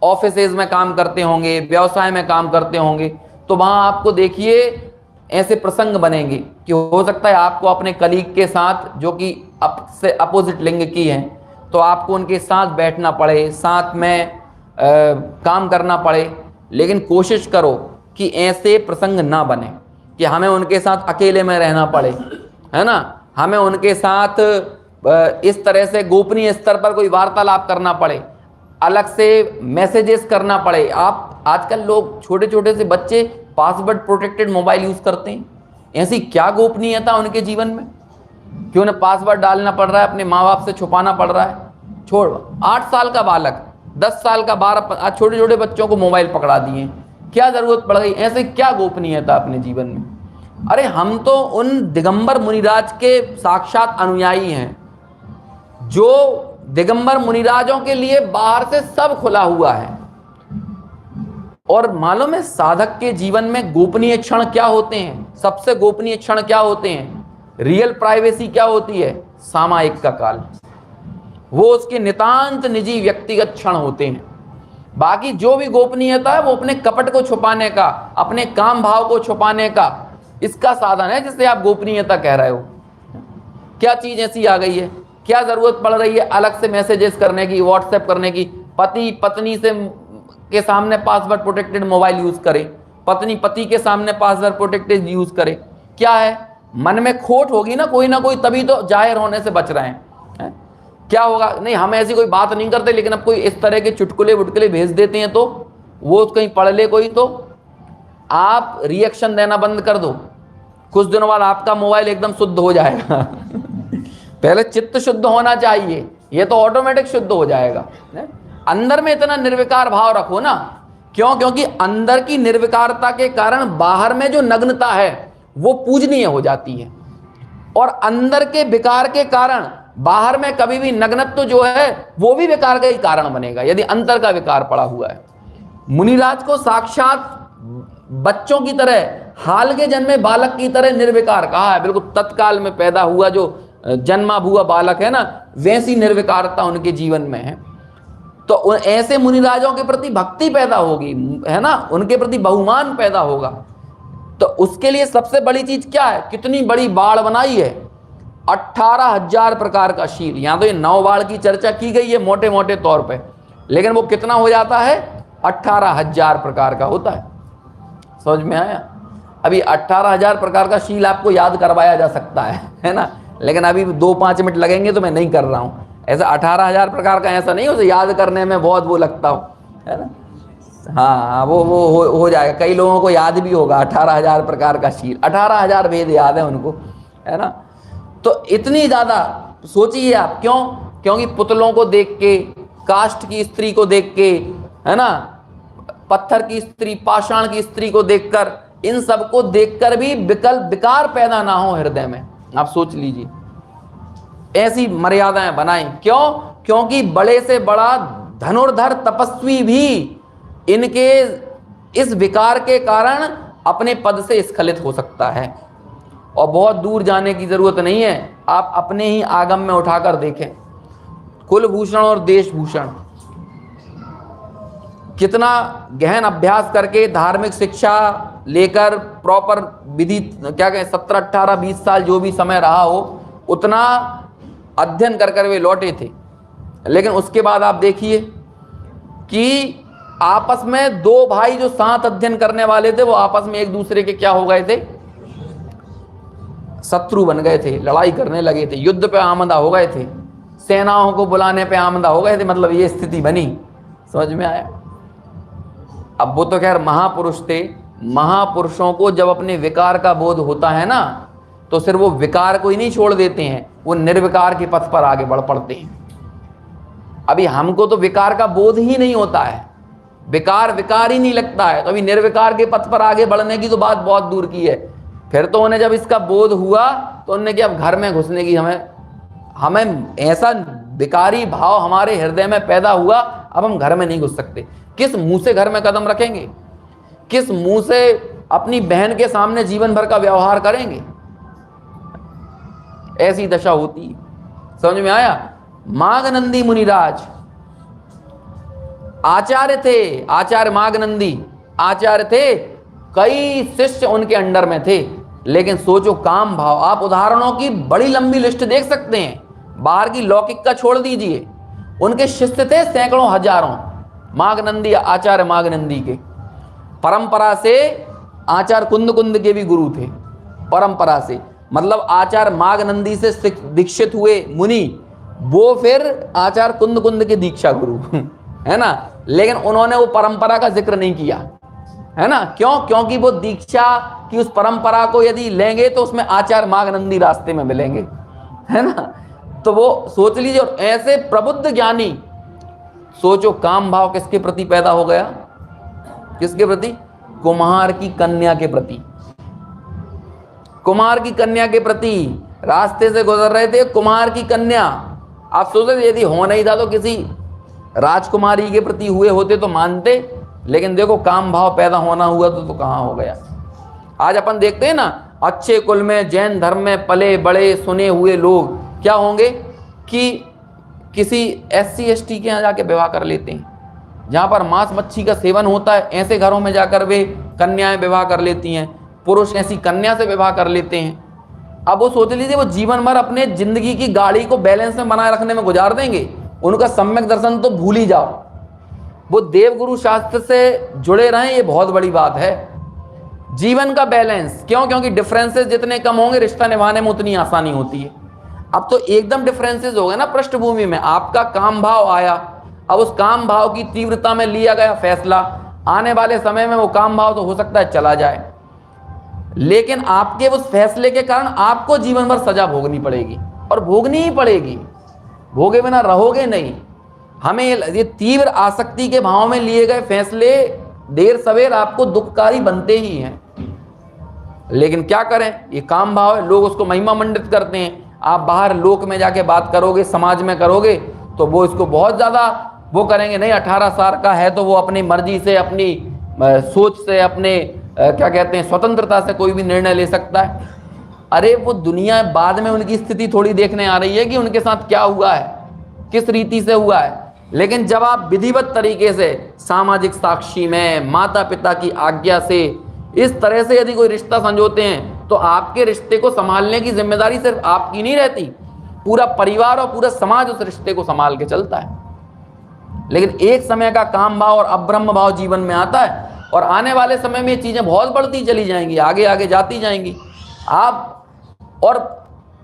ऑफिसेज में काम करते होंगे, व्यवसाय में काम करते होंगे, तो वहां आपको देखिए ऐसे प्रसंग बनेंगे कि हो सकता है आपको अपने कलीग के साथ, जो कि से अपोजिट लिंग की हैं, तो आपको उनके साथ बैठना पड़े, साथ में काम करना पड़े। लेकिन कोशिश करो कि ऐसे प्रसंग ना बने कि हमें उनके साथ अकेले में रहना पड़े, है ना, हमें उनके साथ इस तरह से गोपनीय स्तर पर कोई वार्तालाप करना पड़े, अलग से मैसेजेस करना पड़े। आप आजकल लोग छोटे छोटे से बच्चे पासवर्ड प्रोटेक्टेड मोबाइल यूज करते हैं, ऐसी क्या गोपनीयता उनके जीवन में कि उन्हें पासवर्ड डालना पड़ रहा है, अपने माँ बाप से छुपाना पड़ रहा है। छोड़, 8 साल का बालक, 10 साल का 12, आज छोटे छोटे बच्चों को मोबाइल पकड़ा दिए, क्या जरूरत पड़ गई? ऐसे क्या गोपनीयता अपने जीवन में? अरे हम तो उन दिगंबर मुनिराज के साक्षात अनुयायी हैं, जो दिगंबर मुनिराजों के लिए बाहर से सब खुला हुआ है। और मालूम है साधक के जीवन में गोपनीय क्षण क्या होते हैं? सबसे गोपनीय क्षण क्या होते हैं? रियल प्राइवेसी क्या होती है? सामायिक का काल, वो उसके नितांत निजी व्यक्तिगत क्षण होते हैं। बाकी जो भी गोपनीयता है वो अपने कपट को छुपाने का, अपने काम भाव को छुपाने का, इसका साधन है जिसे आप गोपनीयता कह रहे हो। क्या चीज ऐसी आ गई है? क्या जरूरत पड़ रही है अलग से मैसेजेस करने की, व्हाट्सएप करने की? पति पत्नी से के सामने पासवर्ड प्रोटेक्टेड मोबाइल यूज करे, पत्नी पति के सामने पासवर्ड प्रोटेक्टेड यूज करे, क्या है? मन में खोट होगी ना कोई, तभी तो जाहिर होने से बच रहे हैं। क्या होगा? नहीं, हम ऐसी कोई बात नहीं करते, लेकिन अब कोई इस तरह के चुटकुले वुटकुले भेज देते हैं तो वो कहीं पढ़ ले कोई, तो आप रिएक्शन देना बंद कर दो, कुछ दिनों बाद आपका मोबाइल एकदम शुद्ध हो जाएगा। पहले चित्त शुद्ध होना चाहिए, ये तो ऑटोमेटिक शुद्ध हो जाएगा। अंदर में इतना निर्विकार भाव रखो ना। क्यों? क्योंकि अंदर की निर्विकारता के कारण बाहर में जो नग्नता है वो पूजनीय हो जाती है, और अंदर के विकार के कारण बाहर में कभी भी नग्नत्व जो है वो भी विकार का ही कारण बनेगा, यदि अंतर का विकार पड़ा हुआ है। मुनिराज को साक्षात बच्चों की तरह, हाल के जन्मे बालक की तरह निर्विकार कहा है। बिल्कुल तत्काल में पैदा हुआ जो जन्मा हुआ बालक है ना, वैसी निर्विकारता उनके जीवन में है। तो ऐसे मुनिराजों के प्रति भक्ति पैदा होगी, है ना, उनके प्रति बहुमान पैदा होगा। तो उसके लिए सबसे बड़ी चीज क्या है? कितनी बड़ी बाढ़ बनाई है, 18,000 प्रकार का शील। यहां तो ये 9 बाढ़ की चर्चा की गई है मोटे मोटे तौर पे, लेकिन वो कितना हो जाता है? 18,000 प्रकार का होता है। समझ में आया? अभी 18,000 प्रकार का शील आपको याद करवाया जा सकता है ना, लेकिन अभी 2-5 मिनट लगेंगे तो मैं नहीं कर रहा हूं। ऐसा 18,000 प्रकार का ऐसा नहीं, उसे याद करने में बहुत वो लगता हो, है ना। हाँ, वो हो जाएगा। कई लोगों को याद भी होगा 18,000 प्रकार का शील, 18,000 भेद याद है उनको, है ना। तो इतनी ज्यादा सोचिए आप। क्यों? क्योंकि पुतलों को देख के, काष्ठ की स्त्री को देख के, है ना, पत्थर की स्त्री, पाषाण की स्त्री को देखकर, इन सब को देखकर भी विकार पैदा ना हो हृदय में। आप सोच लीजिए, ऐसी मर्यादाएं बनाएं। क्यों? क्योंकि बड़े से बड़ा धनुर्धर तपस्वी भी इनके इस विकार के कारण अपने पद से स्खलित हो सकता है। और बहुत दूर जाने की जरूरत नहीं है, आप अपने ही आगम में उठाकर देखें। कुलभूषण और देशभूषण कितना गहन अभ्यास करके, धार्मिक शिक्षा लेकर, प्रॉपर विधि, क्या कहें, 17, 18, 20 साल जो भी समय रहा हो, उतना अध्ययन कर कर वे लौटे थे। लेकिन उसके बाद आप देखिए कि आपस में 2 भाई जो साथ अध्ययन करने वाले थे, वो आपस में एक दूसरे के क्या हो गए थे? शत्रु बन गए थे, लड़ाई करने लगे थे, युद्ध पे आमदा हो गए थे। सेनाओं को बुलाने पे आमदा हो गए थे, मतलब ये स्थिति बनी। समझ में आया? अब वो तो खैर महापुरुष थे। महापुरुषों को जब अपने विकार का बोध होता है ना, तो सिर्फ वो विकार को ही नहीं छोड़ देते हैं, वो निर्विकार के पथ पर आगे बढ़ पड़ते हैं। अभी हमको तो विकार का बोध ही नहीं होता है, विकार विकार ही नहीं लगता है, तो अभी निर्विकार के पथ पर आगे बढ़ने की तो बात बहुत दूर की है। फिर तो उन्हें जब इसका बोध हुआ तो उन्होंने कि अब घर में घुसने की हमें ऐसा विकारी भाव हमारे हृदय में पैदा हुआ, अब हम घर में नहीं घुस सकते। किस मुंह से घर में कदम रखेंगे, किस मुंह से अपनी बहन के सामने जीवन भर का व्यवहार करेंगे? ऐसी दशा होती है। समझ में आया? माघनंदी मुनिराज आचार्य थे, आचार्य माघनंदी आचार्य थे, कई शिष्य उनके अंडर में थे, लेकिन सोचो काम भाव। आप उदाहरणों की बड़ी लंबी लिस्ट देख सकते हैं, बाहर की लौकिक का छोड़ दीजिए। उनके शिष्य थे सैकड़ों हजारों, माघनंदी आचार्य माघनंदी के। परंपरा से आचार्य कुंद के भी गुरु थे, परंपरा से, मतलब आचार्य माघनंदी से दीक्षित हुए मुनि, वो फिर आचार्य कुंद के दीक्षा गुरु है ना। लेकिन उन्होंने वो परंपरा का जिक्र नहीं किया, है ना। क्यों? क्योंकि वो दीक्षा की उस परंपरा को यदि लेंगे तो उसमें आचार्य माघनंदी रास्ते में मिलेंगे, है ना। तो वो सोच लीजिए। और ऐसे प्रबुद्ध ज्ञानी, सोचो काम भाव किसके प्रति पैदा हो गया? किसके प्रति? कुम्हार की कन्या के प्रति। कुम्हार की कन्या के प्रति रास्ते से गुजर रहे थे, कुम्हार की कन्या। आप सोचते यदि होना ही था तो किसी राजकुमारी के प्रति हुए होते तो मानते, लेकिन देखो काम भाव पैदा होना हुआ तो कहाँ हो गया। आज अपन देखते हैं ना, अच्छे कुल में जैन धर्म में पले बड़े सुने हुए लोग क्या होंगे कि किसी SC ST के यहाँ जाके विवाह कर लेते हैं, जहाँ पर मांस मच्छी का सेवन होता है। ऐसे घरों में जाकर वे कन्याएं विवाह कर लेती हैं, पुरुष ऐसी कन्या से विवाह कर लेते हैं। अब वो सोच लीजिए, वो जीवन भर अपने जिंदगी की गाड़ी को बैलेंस में बनाए रखने में गुजार देंगे, उनका सम्यक दर्शन तो भूल ही जाओ। वो देवगुरु शास्त्र से जुड़े रहें, ये बहुत बड़ी बात है। जीवन का बैलेंस, क्यों? क्योंकि डिफरेंसेस जितने कम होंगे रिश्ता निभाने में उतनी आसानी होती है। अब तो एकदम डिफरेंसेस हो गए ना पृष्ठभूमि में। आपका काम भाव आया, अब उस काम भाव की तीव्रता में लिया गया फैसला, आने वाले समय में वो काम भाव तो हो सकता है चला जाए, लेकिन आपके उस फैसले के कारण आपको जीवन भर सजा भोगनी पड़ेगी, और भोगनी ही पड़ेगी, भोगे बिना रहोगे नहीं। हमें ये तीव्र आसक्ति के भाव में लिए गए फैसले देर सवेर आपको दुखकारी बनते ही हैं। लेकिन क्या करें, ये काम भाव है, लोग उसको महिमा मंडित करते हैं। आप बाहर लोक में जाके बात करोगे, समाज में करोगे, तो वो इसको बहुत ज़्यादा वो करेंगे। नहीं, 18 साल का है तो वो अपनी मर्जी से, अपनी सोच से, अपने क्या कहते हैं स्वतंत्रता से कोई भी निर्णय ले सकता है। अरे वो दुनिया बाद में उनकी स्थिति थोड़ी देखने आ रही है कि उनके साथ क्या हुआ है, किस रीति से हुआ है। लेकिन जब आप विधिवत तरीके से सामाजिक साक्षी में माता पिता की आज्ञा से इस तरह से यदि कोई रिश्ता संजोते हैं, तो आपके रिश्ते को संभालने की जिम्मेदारी सिर्फ आपकी नहीं रहती, पूरा परिवार और पूरा समाज उस रिश्ते को संभाल के चलता है। लेकिन एक समय का काम भाव और अब्रह्म भाव जीवन में आता है, और आने वाले समय में ये चीजें बहुत बढ़ती चली जाएंगी, आगे आगे जाती जाएंगी आप, और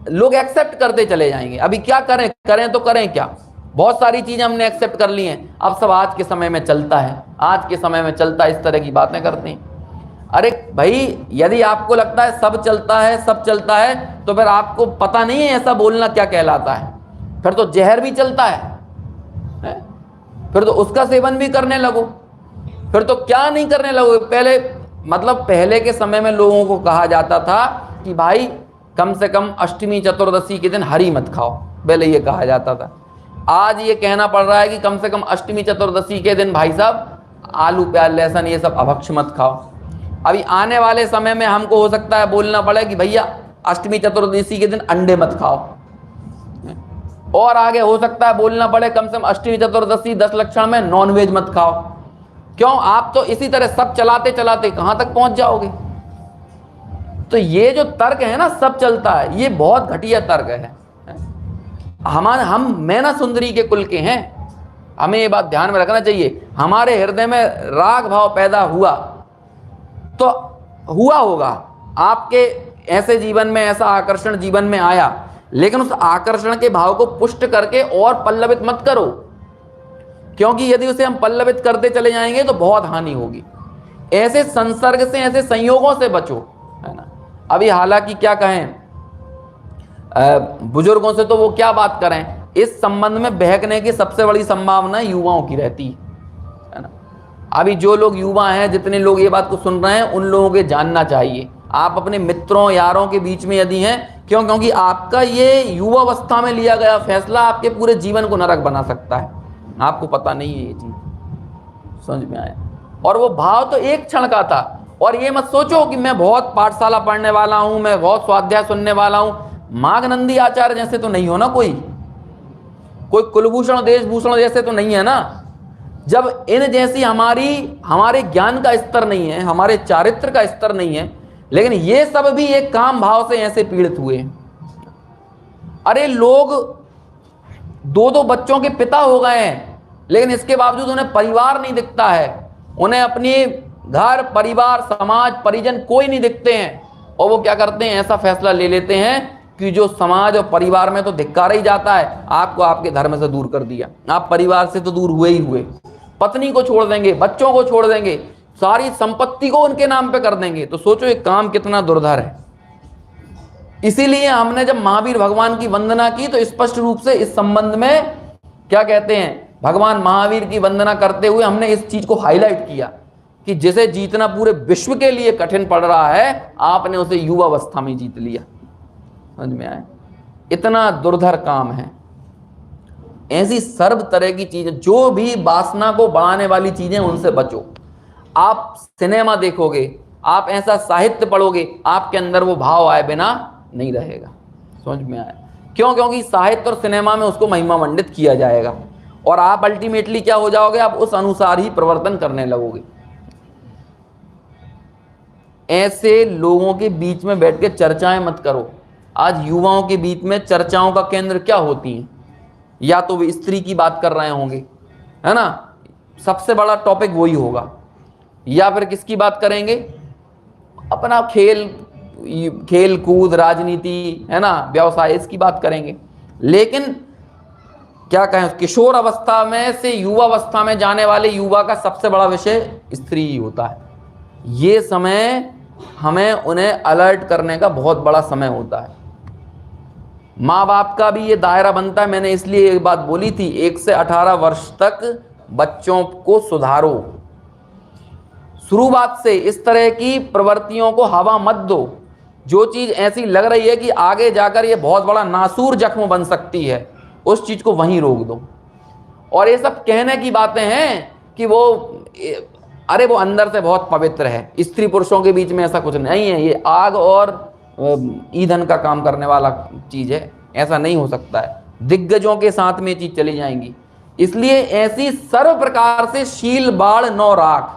लोग एक्सेप्ट करते चले जाएंगे। अभी क्या करें, करें तो करें क्या? बहुत सारी चीजें हमने एक्सेप्ट कर ली हैं, अब सब आज के समय में चलता है, आज के समय में चलता है, इस तरह की बातें करते हैं। अरे भाई, यदि आपको लगता है सब चलता है, सब चलता है, तो फिर आपको पता नहीं है ऐसा बोलना क्या कहलाता है। फिर तो जहर भी चलता है? फिर तो उसका सेवन भी करने लगो, फिर तो क्या नहीं करने लगो। पहले मतलब पहले के समय में लोगों को कहा जाता था कि भाई कम से कम अष्टमी चतुर्दशी के दिन हरी मत खाओ, पहले ये कहा जाता था। आज ये कहना पड़ रहा है कि कम से कम अष्टमी चतुर्दशी के दिन भाई साहब आलू प्याज लहसुन ये सब अभक्ष मत खाओ। अभी आने वाले समय में हमको हो सकता है बोलना पड़े कि भैया अष्टमी चतुर्दशी के दिन अंडे मत खाओ, और आगे हो सकता है बोलना पड़े कम से कम अष्टमी चतुर्दशी 10 लक्षण में नॉनवेज मत खाओ। क्यों? आप तो इसी तरह सब चलाते चलाते कहां तक पहुंच जाओगे। तो ये जो तर्क है ना, सब चलता है, ये बहुत घटिया तर्क है। हम मैना सुंदरी के कुल के हैं, हमें ये बात ध्यान में रखना चाहिए। हमारे हृदय में राग भाव पैदा हुआ तो हुआ होगा, आपके ऐसे जीवन में ऐसा आकर्षण जीवन में आया, लेकिन उस आकर्षण के भाव को पुष्ट करके और पल्लवित मत करो, क्योंकि यदि उसे हम पल्लवित करते चले जाएंगे तो बहुत हानि होगी। ऐसे संसर्ग से, ऐसे संयोगों से बचो, है ना। अभी हालांकि क्या कहें, बुजुर्गों से तो वो क्या बात करें, इस संबंध में बहकने की सबसे बड़ी संभावना युवाओं की रहती है ना। अभी जो लोग युवा हैं, जितने लोग ये बात को सुन रहे हैं, उन लोगों के जानना चाहिए, आप अपने मित्रों यारों के बीच में यदि हैं, क्योंकि आपका ये युवावस्था में लिया गया फैसला आपके पूरे जीवन को नरक बना सकता है, आपको पता नहीं है ये चीज, समझ में आया। और वो भाव तो एक क्षण का था, और ये मत सोचो कि मैं बहुत पाठशाला पढ़ने वाला हूं, मैं बहुत स्वाध्याय सुनने वाला हूं, माघनंदी आचार्य जैसे तो नहीं हो ना, कोई कुलभूषण देशभूषण जैसे तो नहीं है ना। जब इन जैसी हमारे ज्ञान का स्तर नहीं है, हमारे चारित्र का स्तर नहीं है, लेकिन ये सब भी एक काम भाव से ऐसे पीड़ित हुए। अरे लोग 2-2 बच्चों के पिता हो गए हैं, लेकिन इसके बावजूद उन्हें परिवार नहीं दिखता है, उन्हें अपनी घर परिवार समाज परिजन कोई नहीं दिखते हैं, और वो क्या करते हैं, ऐसा फैसला ले लेते हैं कि जो समाज और परिवार में तो धिक्कार ही जाता है, आपको आपके धर्म से दूर कर दिया, आप परिवार से तो दूर हुए ही हुए, पत्नी को छोड़ देंगे, बच्चों को छोड़ देंगे, सारी संपत्ति को उनके नाम पे कर देंगे। तो सोचो ये काम कितना दुर्धर है। इसीलिए हमने जब महावीर भगवान की वंदना की तो स्पष्ट रूप से इस संबंध में क्या कहते हैं, भगवान महावीर की वंदना करते हुए हमने इस चीज को हाईलाइट किया कि जिसे जीतना पूरे विश्व के लिए कठिन पड़ रहा है, आपने उसे युवावस्था में जीत लिया। समझ में आया, इतना दुर्धर काम है। ऐसी सर्व तरह की चीजें, जो भी वासना को बढ़ाने वाली चीजें, उनसे बचो। आप सिनेमा देखोगे, आप ऐसा साहित्य पढ़ोगे, आपके अंदर वो भाव आए बिना नहीं रहेगा। समझ में आया, क्यों? क्योंकि साहित्य और सिनेमा में उसको महिमा मंडित किया जाएगा, और आप अल्टीमेटली क्या हो जाओगे, आप उस अनुसार ही प्रवर्तन करने लगोगे। ऐसे लोगों के बीच में बैठ के चर्चाएं मत करो। आज युवाओं के बीच में चर्चाओं का केंद्र क्या होती है, या तो वे स्त्री की बात कर रहे होंगे, है ना, सबसे बड़ा टॉपिक वही होगा, या फिर किसकी बात करेंगे, अपना खेल कूद, राजनीति, है ना, व्यवसाय, इसकी बात करेंगे। लेकिन क्या कहें, किशोर अवस्था में से युवावस्था में जाने वाले युवा का सबसे बड़ा विषय स्त्री ही होता है। ये समय हमें उन्हें अलर्ट करने का बहुत बड़ा समय होता है। माँ बाप का भी ये दायरा बनता है। मैंने इसलिए एक बात बोली थी, 1 से 18 वर्ष तक बच्चों को सुधारो, शुरुआत से इस तरह की प्रवृत्तियों को हवा मत दो। जो चीज ऐसी लग रही है कि आगे जाकर ये बहुत बड़ा नासूर जख्म बन सकती है, उस चीज को वहीं रोक दो। और ये सब कहने की बातें हैं कि वो अंदर से बहुत पवित्र है, स्त्री पुरुषों के बीच में ऐसा कुछ नहीं है, ये आग और ईंधन का काम करने वाला चीज है, ऐसा नहीं हो सकता है। दिग्गजों के साथ में चीज चली जाएंगी। इसलिए ऐसी सर्व प्रकार से शील बाढ़ नौ राख।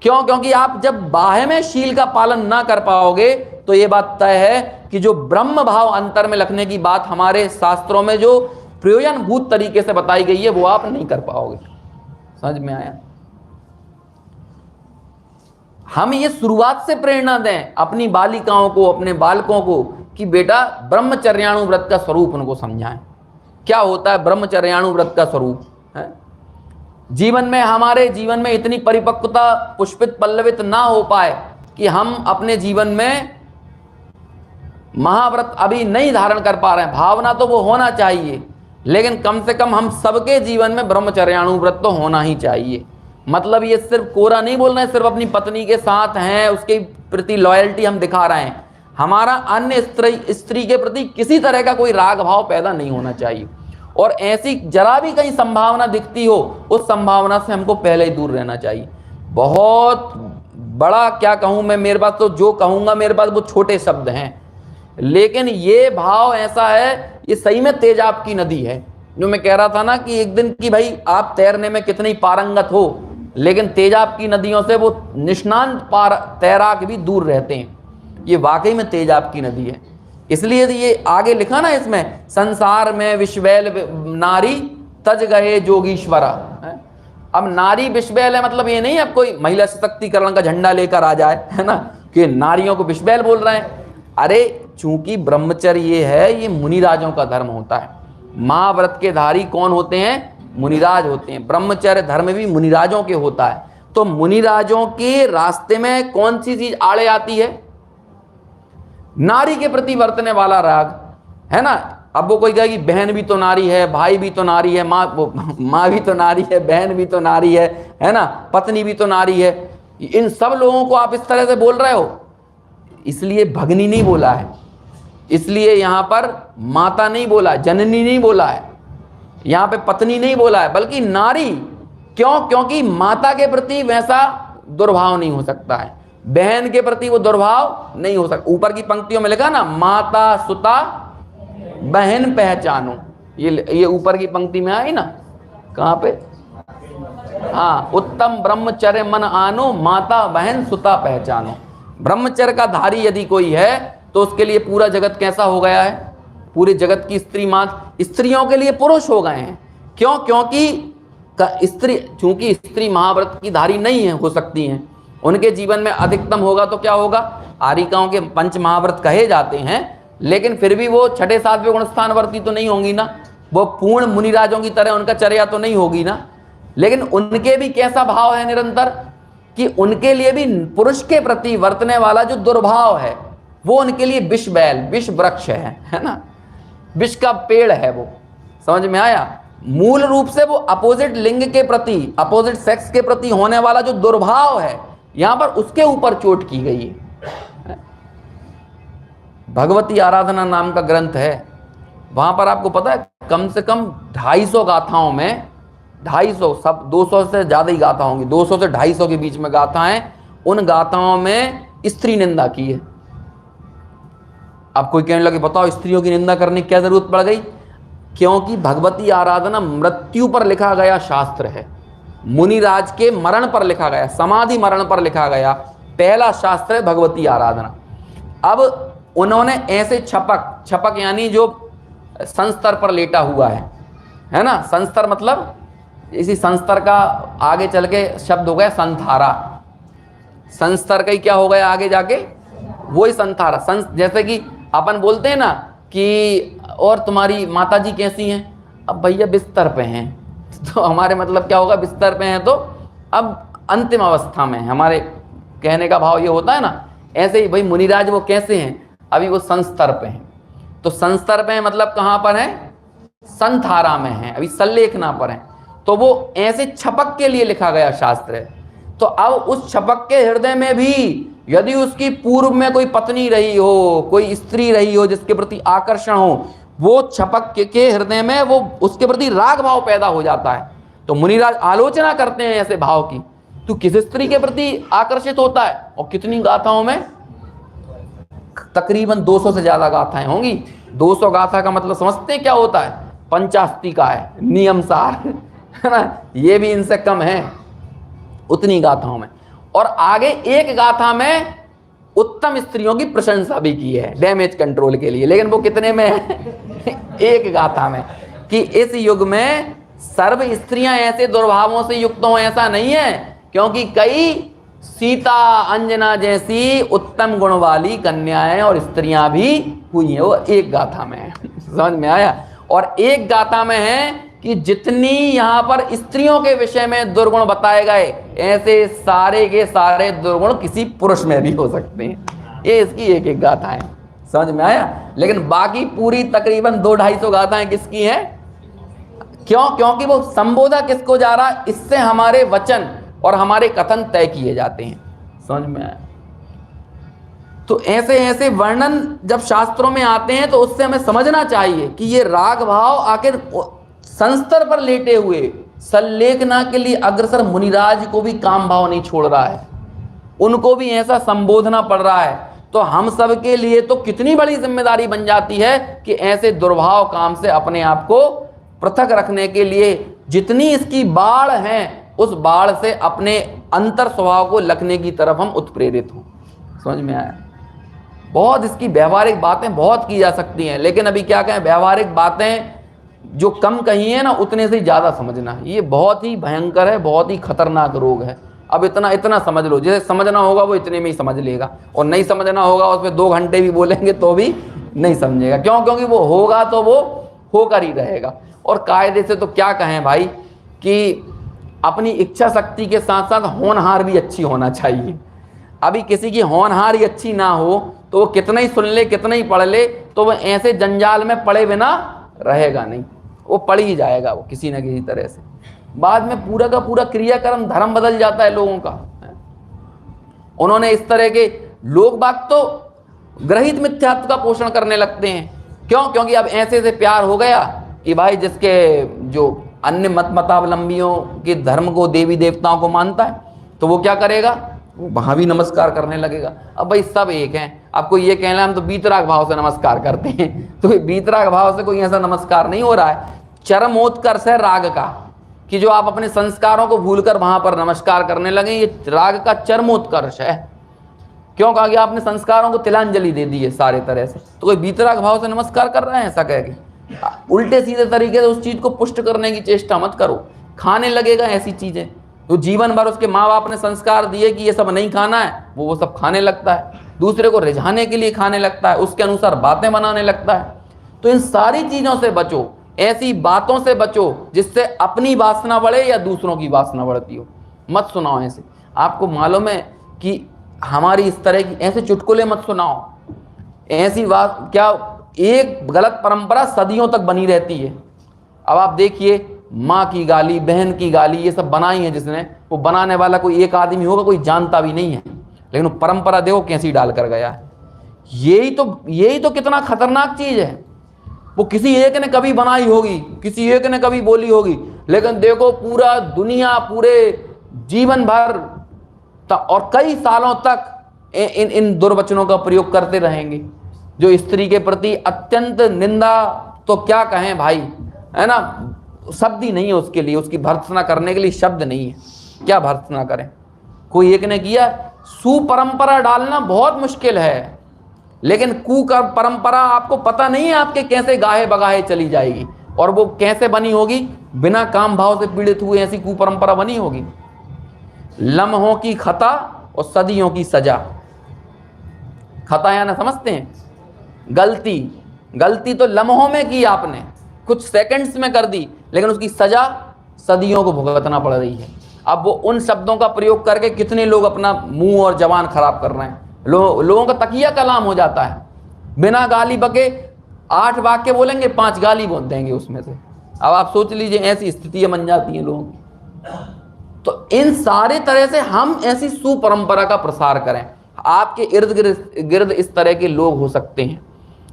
क्यों? क्योंकि आप जब बाह्य में शील का पालन ना कर पाओगे तो ये बात तय है कि जो ब्रह्म भाव अंतर में रखने की बात हमारे शास्त्रों में जो प्रयोजनभूत तरीके से बताई गई है, वो आप नहीं कर पाओगे। समझ में आया? हम ये शुरुआत से प्रेरणा दें अपनी बालिकाओं को, अपने बालकों को, कि बेटा ब्रह्मचर्याणु व्रत का स्वरूप उनको समझाएं। क्या होता है ब्रह्मचर्याणु व्रत का स्वरूप है? जीवन में, हमारे जीवन में इतनी परिपक्वता पुष्पित पल्लवित ना हो पाए कि हम अपने जीवन में महाव्रत अभी नहीं धारण कर पा रहे हैं। भावना तो वो होना चाहिए, लेकिन कम से कम हम सबके जीवन में ब्रह्मचर्याणु व्रत तो होना ही चाहिए। मतलब ये सिर्फ कोरा नहीं बोल रहे हैं, सिर्फ अपनी पत्नी के साथ हैं, उसके प्रति लॉयल्टी हम दिखा रहे हैं। हमारा अन्य स्त्री के प्रति किसी तरह का कोई राग भाव पैदा नहीं होना चाहिए। और ऐसी जरा भी कहीं संभावना दिखती हो, उस संभावना से हमको पहले ही दूर रहना चाहिए। बहुत बड़ा क्या कहूँ मैं, मेरे पास तो जो कहूँगा मेरे पास वो छोटे शब्द हैं, लेकिन ये भाव ऐसा है, ये सही में तेजाब की नदी है। जो मैं कह रहा था ना कि एक दिन की भाई आप तैरने में कितनी पारंगत हो, लेकिन तेजाब की नदियों से वो निष्णांत तैराक भी दूर रहते हैं। ये वाकई में तेजाब की नदी है। इसलिए ये आगे लिखा ना इसमें, संसार में विश्वैल नारी तज गए जोगीश्वरा। अब नारी विश्वैल है, मतलब ये नहीं अब कोई महिला सशक्तिकरण का झंडा लेकर आ जाए, है ना, कि नारियों को विश्वैल बोल रहे हैं। अरे चूंकि ब्रह्मचर्य ये है, ये मुनिराजों का धर्म होता है। महाव्रत के धारी कौन होते हैं? मुनिराज होते हैं। ब्रह्मचर्य धर्म भी मुनिराजों के होता है। तो मुनिराजों के रास्ते में कौन सी चीज आड़े आती है? नारी के प्रति वर्तने वाला राग, है ना। अब वो कोई कहेगी बहन भी तो नारी है, भाई भी तो नारी है, माँ भी तो नारी है, बहन भी तो नारी है ना, पत्नी भी तो नारी है। इन सब लोगों को आप इस तरह से बोल रहे हो, इसलिए भगनी नहीं बोला है, इसलिए यहां पर माता नहीं बोला, जननी नहीं बोला है, यहां पे पत्नी नहीं बोला है, बल्कि नारी। क्यों? क्योंकि माता के प्रति वैसा दुर्भाव नहीं हो सकता है, बहन के प्रति वो दुर्भाव नहीं हो सकता। ऊपर की पंक्तियों में लिखा ना, माता सुता बहन पहचानो, ये ऊपर की पंक्ति में आई ना, कहां पे? हाँ, उत्तम ब्रह्मचर्य मन आनो, माता बहन सुता पहचानो। ब्रह्मचर्य का धारी यदि कोई है तो उसके लिए पूरा जगत कैसा हो गया है? पूरे जगत की स्त्री मात्र स्त्रियों के लिए पुरुष हो गए हैं। क्यों? क्योंकि स्त्री, चूंकि स्त्री महाव्रत की धारी नहीं है, हो सकती हैं, उनके जीवन में अधिकतम होगा तो क्या होगा? आरिकाओं के पंच महाव्रत कहे जाते हैं, लेकिन फिर भी वो छठे सातवें गुण स्थानवर्ती तो नहीं होंगी ना, वो पूर्ण मुनिराजों की तरह उनका चर्या तो नहीं होगी ना। लेकिन उनके भी कैसा भाव है निरंतर, कि उनके लिए भी पुरुष के प्रति वर्तने वाला जो दुर्भाव है वो उनके लिए विष बैल, विष वृक्ष है ना, विष का पेड़ है वो। समझ में आया? मूल रूप से वो अपोजिट लिंग के प्रति, अपोजिट सेक्स के प्रति होने वाला जो दुर्भाव है, यहां पर उसके ऊपर चोट की गई है। भगवती आराधना नाम का ग्रंथ है, वहां पर आपको पता है कम से कम 250 गाथाओं में, 250 सब 200 से ज्यादा ही गाथा होंगी, 200 से 250 के बीच में गाथाएं, उन गाथाओं में स्त्री निंदा की है। अब कोई कहने लगे बताओ स्त्रियों की निंदा करने की क्या जरूरत पड़ गई? क्योंकि भगवती आराधना मृत्यु पर लिखा गया शास्त्र है, मुनिराज के मरण पर लिखा गया, समाधि मरण पर लिखा गया पहला शास्त्र है भगवती आराधना। अब उन्होंने ऐसे छपक यानी जो संस्तर पर लेटा हुआ है ना, संस्तर मतलब इसी संस्तर का आगे चल के शब्द हो गया संथारा, संस्तर का ही क्या हो गया आगे जाके? वही संथारा। जैसे कि अपन बोलते हैं ना कि और तुम्हारी माता जी कैसी हैं? अब भैया बिस्तर पे हैं, तो हमारे मतलब क्या होगा? बिस्तर पे हैं तो अब अंतिम अवस्था में, हमारे कहने का भाव ये होता है ना। ऐसे ही भाई मुनिराज वो कैसे हैं? अभी वो संस्तर पे हैं, तो संस्तर पे मतलब कहां पर है? संथारा में है, अभी सल्लेखना पर है। तो वो ऐसे छपक के लिए लिखा गया शास्त्र है। तो अब उस छपक के हृदय में भी यदि उसकी पूर्व में कोई पत्नी रही हो, कोई स्त्री रही हो जिसके प्रति आकर्षण हो, वो छपक के हृदय में वो उसके प्रति राग भाव पैदा हो जाता है। तो मुनिराज आलोचना करते हैं ऐसे भाव की, तू किस स्त्री के प्रति आकर्षित होता है? और कितनी गाथाओं में? तकरीबन 200 से ज्यादा गाथाएं होंगी। 200 गाथा का मतलब समझते हैं क्या होता है? पंचास्ती का है नियम सार, है ना, ये भी इनसे कम है उतनी गाथाओं में। और आगे एक गाथा में उत्तम स्त्रियों की प्रशंसा भी की है डैमेज कंट्रोल के लिए, लेकिन वो कितने में है? एक गाथा में, कि इस युग में सर्व स्त्रियां ऐसे दुर्भावों से युक्त हों ऐसा नहीं है, क्योंकि कई सीता अंजना जैसी उत्तम गुण वाली कन्याएं और स्त्रियां भी हुई हैं, वो एक गाथा में है। समझ में आया? और एक गाथा में है कि जितनी यहां पर स्त्रियों के विषय में दुर्गुण बताए गए, ऐसे सारे के सारे दुर्गुण किसी पुरुष में भी हो सकते हैं। ये इसकी एक एक गाथा है। समझ में आया? लेकिन बाकी पूरी तकरीबन 200-250 गाथाएं किसकी हैं? क्यों? क्योंकि वो संबोधा किसको जा रहा है? इससे हमारे वचन और हमारे कथन तय किए जाते हैं। समझ में आया? तो ऐसे ऐसे वर्णन जब शास्त्रों में आते हैं तो उससे हमें समझना चाहिए कि ये राग भाव आखिर संस्तर पर लेटे हुए सल्लेखना के लिए अग्रसर मुनिराज को भी काम भाव नहीं छोड़ रहा है, उनको भी ऐसा संबोधना पड़ रहा है। तो हम सब के लिए तो कितनी बड़ी जिम्मेदारी बन जाती है कि ऐसे दुर्भाव काम से अपने आप को पृथक रखने के लिए जितनी इसकी बाढ़ है, उस बाढ़ से अपने अंतर स्वभाव को लखने की तरफ हम उत्प्रेरित हों। समझ में आया? बहुत इसकी व्यवहारिक बातें बहुत की जा सकती हैं, लेकिन अभी क्या कहें, व्यवहारिक बातें जो कम कही है ना, उतने से ज्यादा समझना। ये बहुत ही भयंकर है, बहुत ही खतरनाक रोग है। अब इतना इतना समझ लो, जैसे समझना होगा वो इतने में ही समझ लेगा, और नहीं समझना होगा उसमें 2 घंटे भी बोलेंगे तो भी नहीं समझेगा। क्यों? क्योंकि वो होगा तो वो होकर ही रहेगा। और कायदे से तो क्या कहें भाई कि अपनी इच्छा शक्ति के साथ साथ होनहार भी अच्छी होना चाहिए। अभी किसी की होनहार ही अच्छी ना हो तो वो कितना ही सुन ले, कितना ही पढ़ ले, तो वो ऐसे जंजाल में पड़े बिना रहेगा नहीं, वो पड़ ही जाएगा वो किसी न किसी तरह से। बाद में पूरा का पूरा क्रियाक्रम धर्म बदल जाता है लोगों का। उन्होंने इस तरह के लोग बाग तो ग्रहित मिथ्यात्व का पोषण करने लगते हैं। क्यों? क्योंकि अब ऐसे से प्यार हो गया कि भाई जिसके जो अन्य मतावलंबियों के धर्म को, देवी देवताओं को मानता है, तो वो क्या करेगा, वो वहां भी नमस्कार करने लगेगा। अब भाई सब एक हैं, आपको ये कहना हम तो बीतराग भाव से नमस्कार करते हैं, तो बीतराग भाव से कोई ऐसा नमस्कार नहीं हो रहा है। चरमोत्कर्ष है राग का, कि जो आप अपने संस्कारों को भूलकर वहां पर नमस्कार करने लगे, ये राग का चरमोत्कर्ष है। क्यों? कहा कि आपने संस्कारों को तिलांजलि दे दी है सारे तरह से, तो कोई बीतराग भाव से नमस्कार कर रहे हैं ऐसा कह के? उल्टे सीधे तरीके से उस चीज को पुष्ट करने की चेष्टा मत करो। खाने लगेगा ऐसी चीजें तो जीवन भर उसके माँ बाप ने संस्कार दिए कि ये सब नहीं खाना है, वो सब खाने लगता है, दूसरे को रिझाने के लिए खाने लगता है, उसके अनुसार बातें बनाने लगता है। तो इन सारी चीजों से बचो, ऐसी बातों से बचो जिससे अपनी वासना बढ़े या दूसरों की वासना बढ़ती हो। मत सुनाओ ऐसे। आपको मालूम है कि हमारी इस तरह की ऐसे चुटकुले मत सुनाओ, ऐसी बात क्या, एक गलत परंपरा सदियों तक बनी रहती है। अब आप देखिए, माँ की गाली, बहन की गाली, ये सब बनाई है जिसने, वो बनाने वाला कोई एक आदमी होगा, कोई जानता भी नहीं है, लेकिन वो परंपरा देखो कैसी डाल कर गया है। यही तो कितना खतरनाक चीज है। वो किसी एक ने कभी बनाई होगी, किसी एक ने कभी बोली होगी, लेकिन देखो पूरा दुनिया पूरे जीवन भर और कई सालों तक इन दुर्वचनों का प्रयोग करते रहेंगे, जो स्त्री के प्रति अत्यंत निंदा, तो क्या कहें भाई, है ना, शब्द ही नहीं है उसके लिए, उसकी भर्त्सना करने के लिए शब्द नहीं है, क्या भर्त्सना करें। कोई एक ने किया, सुपरंपरा डालना बहुत मुश्किल है, लेकिन परंपरा आपको पता नहीं है आपके कैसे गाहे बगाहे चली जाएगी, और वो कैसे बनी होगी, बिना काम भाव से पीड़ित हुए ऐसी कुपरंपरा बनी होगी। लम्हों की खता और सदियों की सजा। खता या ना समझते हैं, गलती तो लम्हों में की आपने, कुछ सेकंड्स में कर दी, लेकिन उसकी सजा सदियों को भुगतना पड़ रही है। अब वो उन शब्दों का प्रयोग करके कितने लोग अपना मुंह और जबान खराब कर रहे हैं। लोगों का तकिया कलाम हो जाता है, बिना गाली बके 8 वाक्य बोलेंगे, 5 गाली बोल देंगे उसमें से। अब आप सोच लीजिए, ऐसी स्थितियां बन जाती हैं लोगों की। तो इन सारे तरह से हम ऐसी सुपरंपरा का प्रसार करें। आपके इर्द गिर्द इस तरह के लोग हो सकते हैं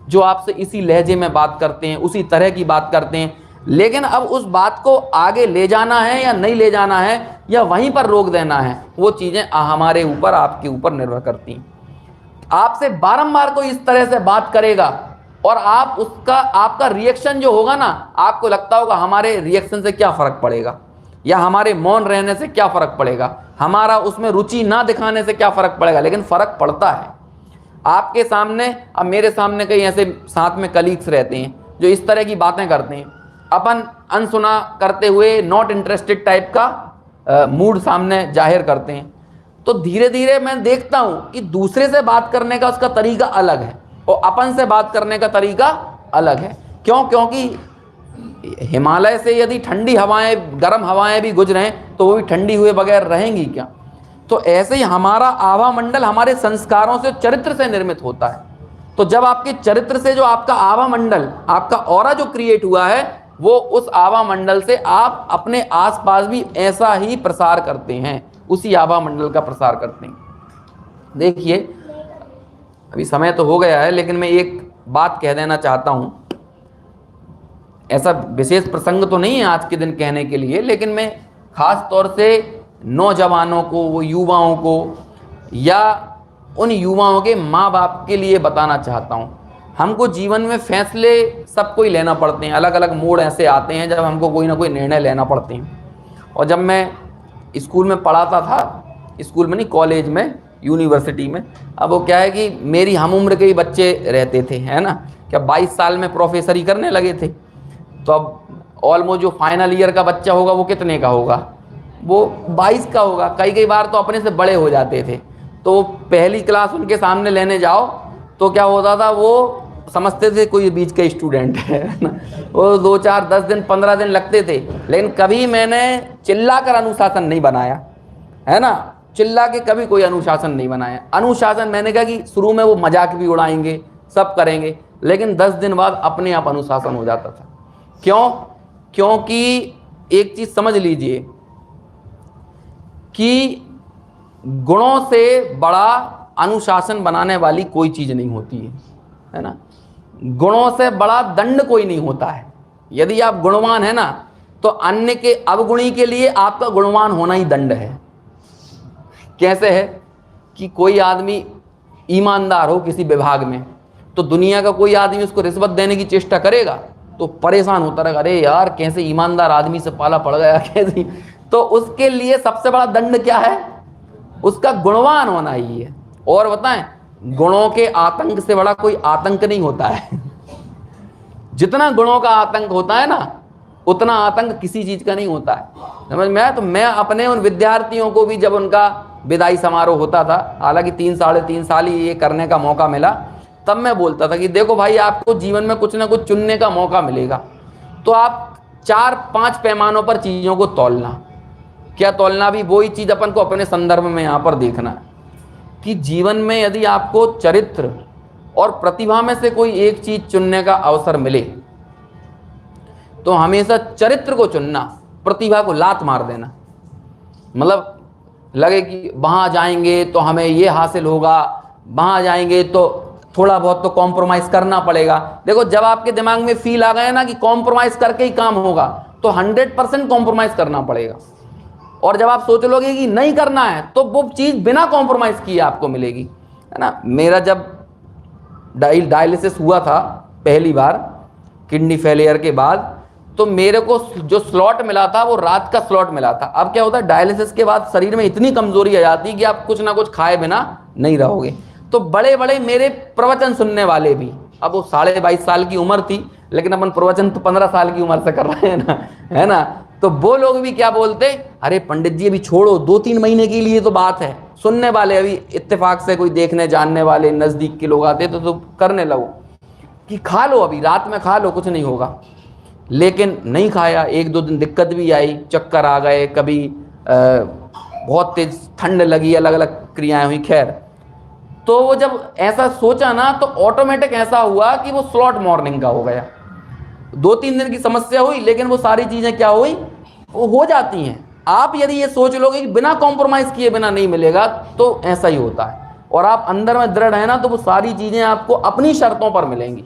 जो आपसे इसी लहजे में बात करते हैं, उसी तरह की बात करते हैं, लेकिन अब उस बात को आगे ले जाना है या नहीं ले जाना है, या वहीं पर रोक देना है, वो चीजें हमारे ऊपर, आपके ऊपर निर्भर करती हैं। आपसे बारंबार कोई इस तरह से बात करेगा और आपका रिएक्शन जो होगा ना, आपको लगता होगा हमारे रिएक्शन से क्या फर्क पड़ेगा, या हमारे मौन रहने से क्या फर्क पड़ेगा, हमारा उसमें रुचि ना दिखाने से क्या फर्क पड़ेगा, लेकिन फर्क पड़ता है। आपके सामने, अब मेरे सामने कई ऐसे साथ में कलीग्स रहते हैं जो इस तरह की बातें करते हैं, अपन अनसुना करते हुए नॉट इंटरेस्टेड टाइप का मूड सामने जाहिर करते हैं, तो धीरे धीरे मैं देखता हूं कि दूसरे से बात करने का उसका तरीका अलग है और अपन से बात करने का तरीका अलग है। क्यों? क्योंकि हिमालय से यदि ठंडी हवाएं, गर्म हवाएं भी गुजरें तो वो भी ठंडी हुए बगैर रहेंगी क्या? तो ऐसे ही हमारा आभा मंडल हमारे संस्कारों से, चरित्र से निर्मित होता है। तो जब आपके चरित्र से जो आपका आभा मंडल, आपका ऑरा जो क्रिएट हुआ है, वो उस आभा मंडल से आप अपने आसपास भी ऐसा ही प्रसार करते हैं, उसी आभा मंडल का प्रसार करते हैं। देखिए, अभी समय तो हो गया है, लेकिन मैं एक बात कह देना चाहता हूं। ऐसा विशेष प्रसंग तो नहीं है आज के दिन कहने के लिए, लेकिन मैं खास तौर से नौजवानों को, वो युवाओं को, या उन युवाओं के माँ बाप के लिए बताना चाहता हूँ। हमको जीवन में फैसले सबको ही लेना पड़ते हैं, अलग अलग मोड़ ऐसे आते हैं जब हमको कोई ना कोई निर्णय लेना पड़ते हैं। और जब मैं स्कूल में पढ़ाता था, स्कूल में नहीं, कॉलेज में, यूनिवर्सिटी में, अब वो क्या है कि मेरी हम उम्र के ही बच्चे रहते थे, है ना, क्या 22 साल में प्रोफेसरी करने लगे थे। तो अब ऑलमोस्ट जो फाइनल ईयर का बच्चा होगा वो कितने का होगा, वो 22 का होगा, कई बार तो अपने से बड़े हो जाते थे। तो पहली क्लास उनके सामने लेने जाओ तो क्या होता था, वो समझते थे कोई बीच का स्टूडेंट है ना। वो 2 4 10 दिन 15 दिन लगते थे, लेकिन कभी मैंने चिल्लाकर अनुशासन नहीं बनाया, है ना, चिल्ला के कभी कोई अनुशासन नहीं बनाया। अनुशासन मैंने कहा कि शुरू में वो मजाक भी उड़ाएंगे, सब करेंगे, लेकिन 10 दिन बाद अपने आप अनुशासन हो जाता था। क्यों? क्योंकि एक चीज समझ लीजिए कि गुणों से बड़ा अनुशासन बनाने वाली कोई चीज नहीं होती है ना। गुणों से बड़ा दंड कोई नहीं होता है। यदि आप गुणवान है ना, तो अन्य के अवगुणी के लिए आपका गुणवान होना ही दंड है। कैसे है कि कोई आदमी ईमानदार हो किसी विभाग में, तो दुनिया का कोई आदमी उसको रिश्वत देने की चेष्टा करेगा तो परेशान होता रहेगा, अरे यार कैसे ईमानदार आदमी से पाला पड़ गया कैसे। तो उसके लिए सबसे बड़ा दंड क्या है? उसका गुणवान होना ही है। और बताएं, गुणों के आतंक से बड़ा कोई आतंक नहीं होता है। जितना गुणों का आतंक होता है ना, उतना आतंक किसी चीज का नहीं होता है। समझ में आया? तो मैं अपने उन विद्यार्थियों को भी, जब उनका विदाई समारोह होता था, हालांकि 3 साढ़े 3 साल ही ये करने का मौका मिला, तब मैं बोलता था कि देखो भाई, आपको जीवन में कुछ ना कुछ चुनने का मौका मिलेगा, तो आप 4-5 पैमानों पर चीजों को तौलना। क्या तौलना? भी वही चीज अपन को अपने संदर्भ में यहां पर देखना है कि जीवन में यदि आपको चरित्र और प्रतिभा में से कोई एक चीज चुनने का अवसर मिले, तो हमेशा चरित्र को चुनना, प्रतिभा को लात मार देना। मतलब लगे कि वहां जाएंगे तो हमें ये हासिल होगा, वहां जाएंगे तो थोड़ा बहुत तो कॉम्प्रोमाइज करना पड़ेगा। देखो, जब आपके दिमाग में फील आ गया ना कि कॉम्प्रोमाइज करके ही काम होगा, तो 100% कॉम्प्रोमाइज करना पड़ेगा। और जब आप सोच लोगे कि नहीं करना है, तो वो चीज बिना कॉम्प्रोमाइज किए आपको मिलेगी, है ना। मेरा जब डायलिसिस हुआ था पहली बार किडनी फेलियर के बाद, तो मेरे को जो स्लॉट मिला था वो रात का स्लॉट मिला था। अब क्या होता है, डायलिसिस के बाद शरीर में इतनी कमजोरी आ जाती है कि आप कुछ ना कुछ खाए बिना नहीं रहोगे। तो बड़े बड़े मेरे प्रवचन सुनने वाले भी, अब वो 22.5 साल की उम्र थी, लेकिन अपन प्रवचन तो 15 साल की उम्र से कर रहे हैं ना, है ना। तो वो लोग भी क्या बोलते, अरे पंडित जी अभी छोड़ो, 2-3 महीने के लिए तो बात है। सुनने वाले अभी इत्तेफाक से कोई देखने जानने वाले नजदीक के लोग आते तो करने लगो कि खा लो, अभी रात में खा लो, कुछ नहीं होगा। लेकिन नहीं खाया, 1-2 दिन दिक्कत भी आई, चक्कर आ गए, कभी बहुत तेज ठंड लगी, अलग अलग क्रियाएं हुई। खैर, तो वो जब ऐसा सोचा ना, तो ऑटोमेटिक ऐसा हुआ कि वो स्लॉट मॉर्निंग का हो गया। 2-3 दिन की समस्या हुई, लेकिन वो सारी चीजें क्या हुई, वो हो जाती हैं। आप यदि ये सोच लोगे कि बिना कॉम्प्रोमाइज किए बिना नहीं मिलेगा, तो ऐसा ही होता है। और आप अंदर में दृढ़ है ना, तो वो सारी चीजें आपको अपनी शर्तों पर मिलेंगी।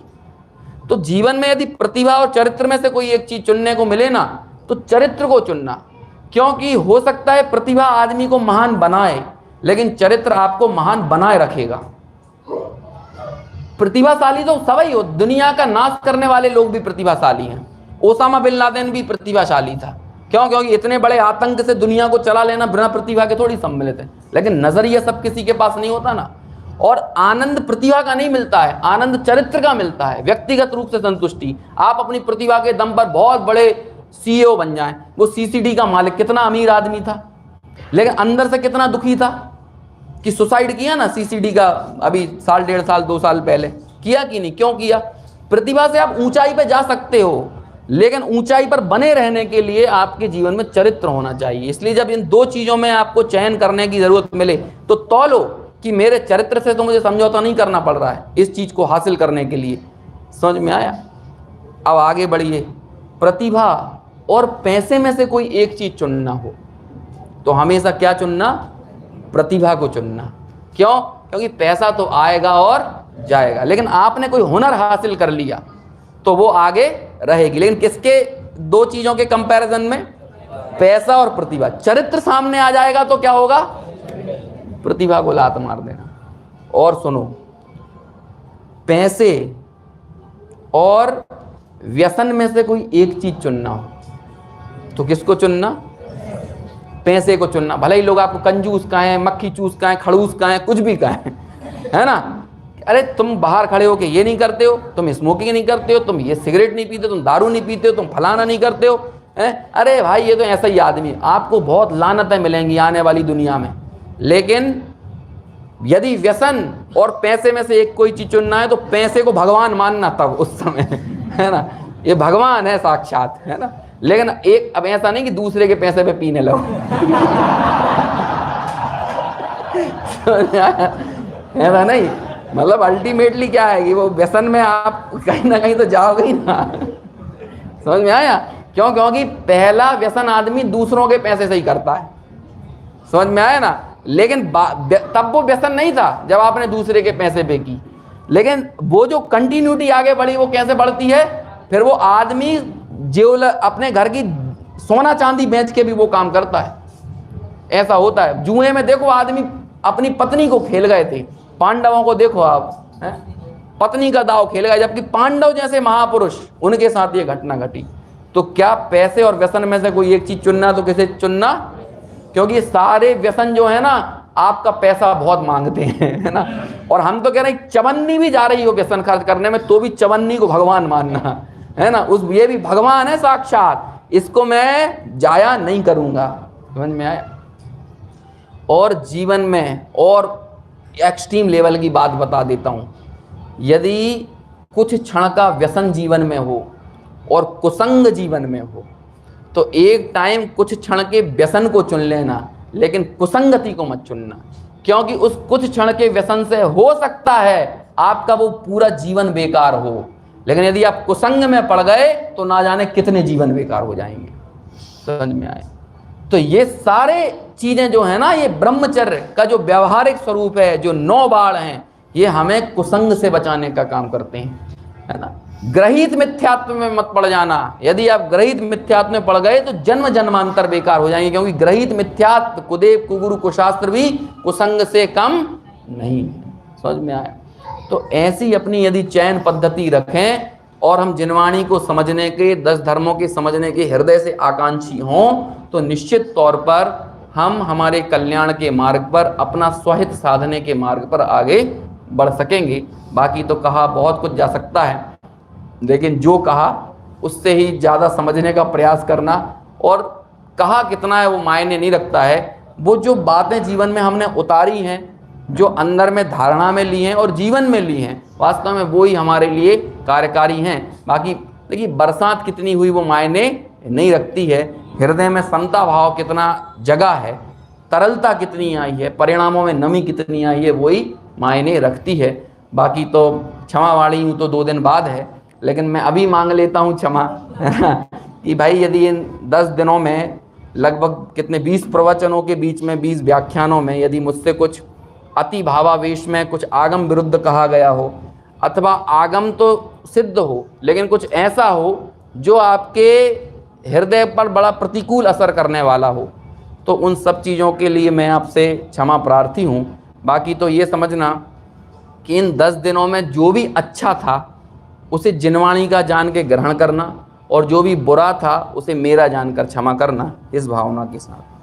तो जीवन में यदि प्रतिभा और चरित्र में से कोई एक चीज चुनने को मिले ना, तो चरित्र को चुनना। क्योंकि हो सकता है प्रतिभा आदमी को महान बनाए, लेकिन चरित्र आपको महान बनाए रखेगा। प्रतिभाशाली तो सभी हो, दुनिया का नाश करने वाले लोग भी प्रतिभाशाली हैं। ओसामा बिन लादेन भी प्रतिभाशाली था। क्यों? क्योंकि इतने बड़े आतंक से दुनिया को चला लेना बिना प्रतिभा के थोड़ी सम्मिलित है। लेकिन नजरिया सब किसी के पास नहीं होता ना। और आनंद प्रतिभा का नहीं मिलता है, आनंद चरित्र का मिलता है, व्यक्तिगत रूप से संतुष्टि। आप अपनी प्रतिभा के दम पर बहुत बड़े CEO बन जाएं। वो CCD का मालिक कितना अमीर आदमी था, लेकिन अंदर से कितना दुखी था कि सुसाइड किया ना CCD का, अभी 1.5 साल पहले किया कि नहीं? क्यों किया? प्रतिभा से आप ऊंचाई पे जा सकते हो, लेकिन ऊंचाई पर बने रहने के लिए आपके जीवन में चरित्र होना चाहिए। इसलिए जब इन 2 चीजों में आपको चयन करने की जरूरत मिले, तो तौलो कि मेरे चरित्र से तो मुझे समझौता नहीं करना पड़ रहा है इस चीज को हासिल करने के लिए। समझ में आया? अब आगे बढ़िए। प्रतिभा और पैसे में से कोई एक चीज चुनना हो, तो हमेशा क्या चुनना? प्रतिभा को चुनना। क्यों? क्योंकि पैसा तो आएगा और जाएगा, लेकिन आपने कोई हुनर हासिल कर लिया तो वो आगे रहेगी। लेकिन किसके 2 चीजों के कंपैरिजन में? पैसा और प्रतिभा। चरित्र सामने आ जाएगा तो क्या होगा? प्रतिभा को लात मार देना। और सुनो, पैसे और व्यसन में से कोई एक चीज चुनना हो, तो किसको चुनना? पैसे को चुनना। भले ही लोग आपको कंजूस कहें, मक्खी चूस कहें, खड़ूस कहें, कुछ भी कहें, है ना। अरे तुम बाहर खड़े हो के ये नहीं करते हो, तुम स्मोकिंग नहीं करते हो, तुम ये सिगरेट नहीं पीते, तुम दारू नहीं पीते हो, तुम फलाना नहीं करते हो, अरे भाई ये तो ऐसा ही आदमी, आपको बहुत लानतें मिलेंगी आने वाली दुनिया में। लेकिन यदि व्यसन और पैसे में से एक कोई चीज चुनना है तो पैसे को भगवान मानना तब उस समय, है ना, ये भगवान है साक्षात, है ना। लेकिन एक अब ऐसा नहीं कि दूसरे के पैसे पे पीने लगो ऐसा नहीं, मतलब अल्टीमेटली क्या है कि वो व्यसन में आप कहीं ना कहीं तो जाओगे ही ना। समझ में आया? क्यों? क्योंकि पहला व्यसन आदमी दूसरों के पैसे से ही करता है। समझ में आया ना? लेकिन तब वो व्यसन नहीं था जब आपने दूसरे के पैसे पे की। लेकिन वो जो कंटिन्यूटी आगे बढ़ी वो कैसे बढ़ती है? फिर वो आदमी ज्वेलर अपने घर की सोना चांदी बेच के भी वो काम करता है। ऐसा होता है। जुए में देखो आदमी अपनी पत्नी को खेल गए थे, पांडवों को देखो आप, है? पत्नी का दाव खेल गए, जबकि पांडव जैसे महापुरुष उनके साथ ये घटना घटी। तो क्या पैसे और व्यसन में से कोई एक चीज चुनना तो किसे चुनना? क्योंकि सारे व्यसन जो है ना आपका पैसा बहुत मांगते हैं, है ना। और हम तो कह रहे हैं चवन्नी भी जा रही हो व्यसन खर्च करने में तो भी चवन्नी को भगवान मानना, है ना। उस ये भी भगवान है साक्षात, इसको मैं जाया नहीं करूंगा। समझ में आया? और जीवन में और एक्सट्रीम लेवल की बात बता देता हूं, यदि कुछ क्षण का व्यसन जीवन में हो और कुसंग जीवन में हो तो एक टाइम कुछ क्षण के व्यसन को चुन लेना, लेकिन कुसंगति को मत चुनना। क्योंकि उस कुछ क्षण के व्यसन से हो सकता है आपका वो पूरा जीवन बेकार हो, लेकिन यदि आप कुसंग में पड़ गए तो ना जाने कितने जीवन बेकार हो जाएंगे। समझ में आए? तो ये सारे चीजें जो है ना, ये ब्रह्मचर्य का जो व्यवहारिक स्वरूप है, जो 9 बाण हैं, ये हमें कुसंग से बचाने का काम करते हैं, है ना। ग्रहित मिथ्यात्व में मत पड़ जाना। यदि आप ग्रहित मिथ्यात्व में पड़ गए तो जन्म जन्मांतर बेकार हो जाएंगे, क्योंकि ग्रहित मिथ्यात्व कुदेव कुगुरु कुशास्त्र भी कुसंग से कम नहीं है। समझ में आया? तो ऐसी अपनी यदि चयन पद्धति रखें और हम जिनवाणी को समझने के, 10 धर्मों के समझने के हृदय से आकांक्षी हों तो निश्चित तौर पर हम हमारे कल्याण के मार्ग पर, अपना स्वहित साधने के मार्ग पर आगे बढ़ सकेंगे। बाकी तो कहा बहुत कुछ जा सकता है, लेकिन जो कहा उससे ही ज़्यादा समझने का प्रयास करना, और कहा कितना है वो मायने नहीं रखता है। वो जो बातें जीवन में हमने उतारी हैं, जो अंदर में धारणा में ली हैं और जीवन में ली हैं, वास्तव में वो ही हमारे लिए कार्यकारी हैं। बाकी देखिए बरसात कितनी हुई वो मायने नहीं रखती है, हृदय में समता भाव कितना जगह है, तरलता कितनी आई है, परिणामों में नमी कितनी आई है, वही मायने रखती है। बाकी तो क्षमा वाणी हूँ तो 2 दिन बाद है, लेकिन मैं अभी मांग लेता हूँ क्षमा कि भाई यदि इन 10 दिनों में लगभग कितने 20 प्रवचनों के बीच में 20 व्याख्यानों में यदि मुझसे कुछ अति भावावेश में कुछ आगम विरुद्ध कहा गया हो, अथवा आगम तो सिद्ध हो लेकिन कुछ ऐसा हो जो आपके हृदय पर बड़ा प्रतिकूल असर करने वाला हो, तो उन सब चीज़ों के लिए मैं आपसे क्षमा प्रार्थी हूँ। बाकी तो ये समझना कि इन 10 दिनों में जो भी अच्छा था उसे जिनवाणी का जान के ग्रहण करना, और जो भी बुरा था उसे मेरा जानकर क्षमा करना, इस भावना के साथ।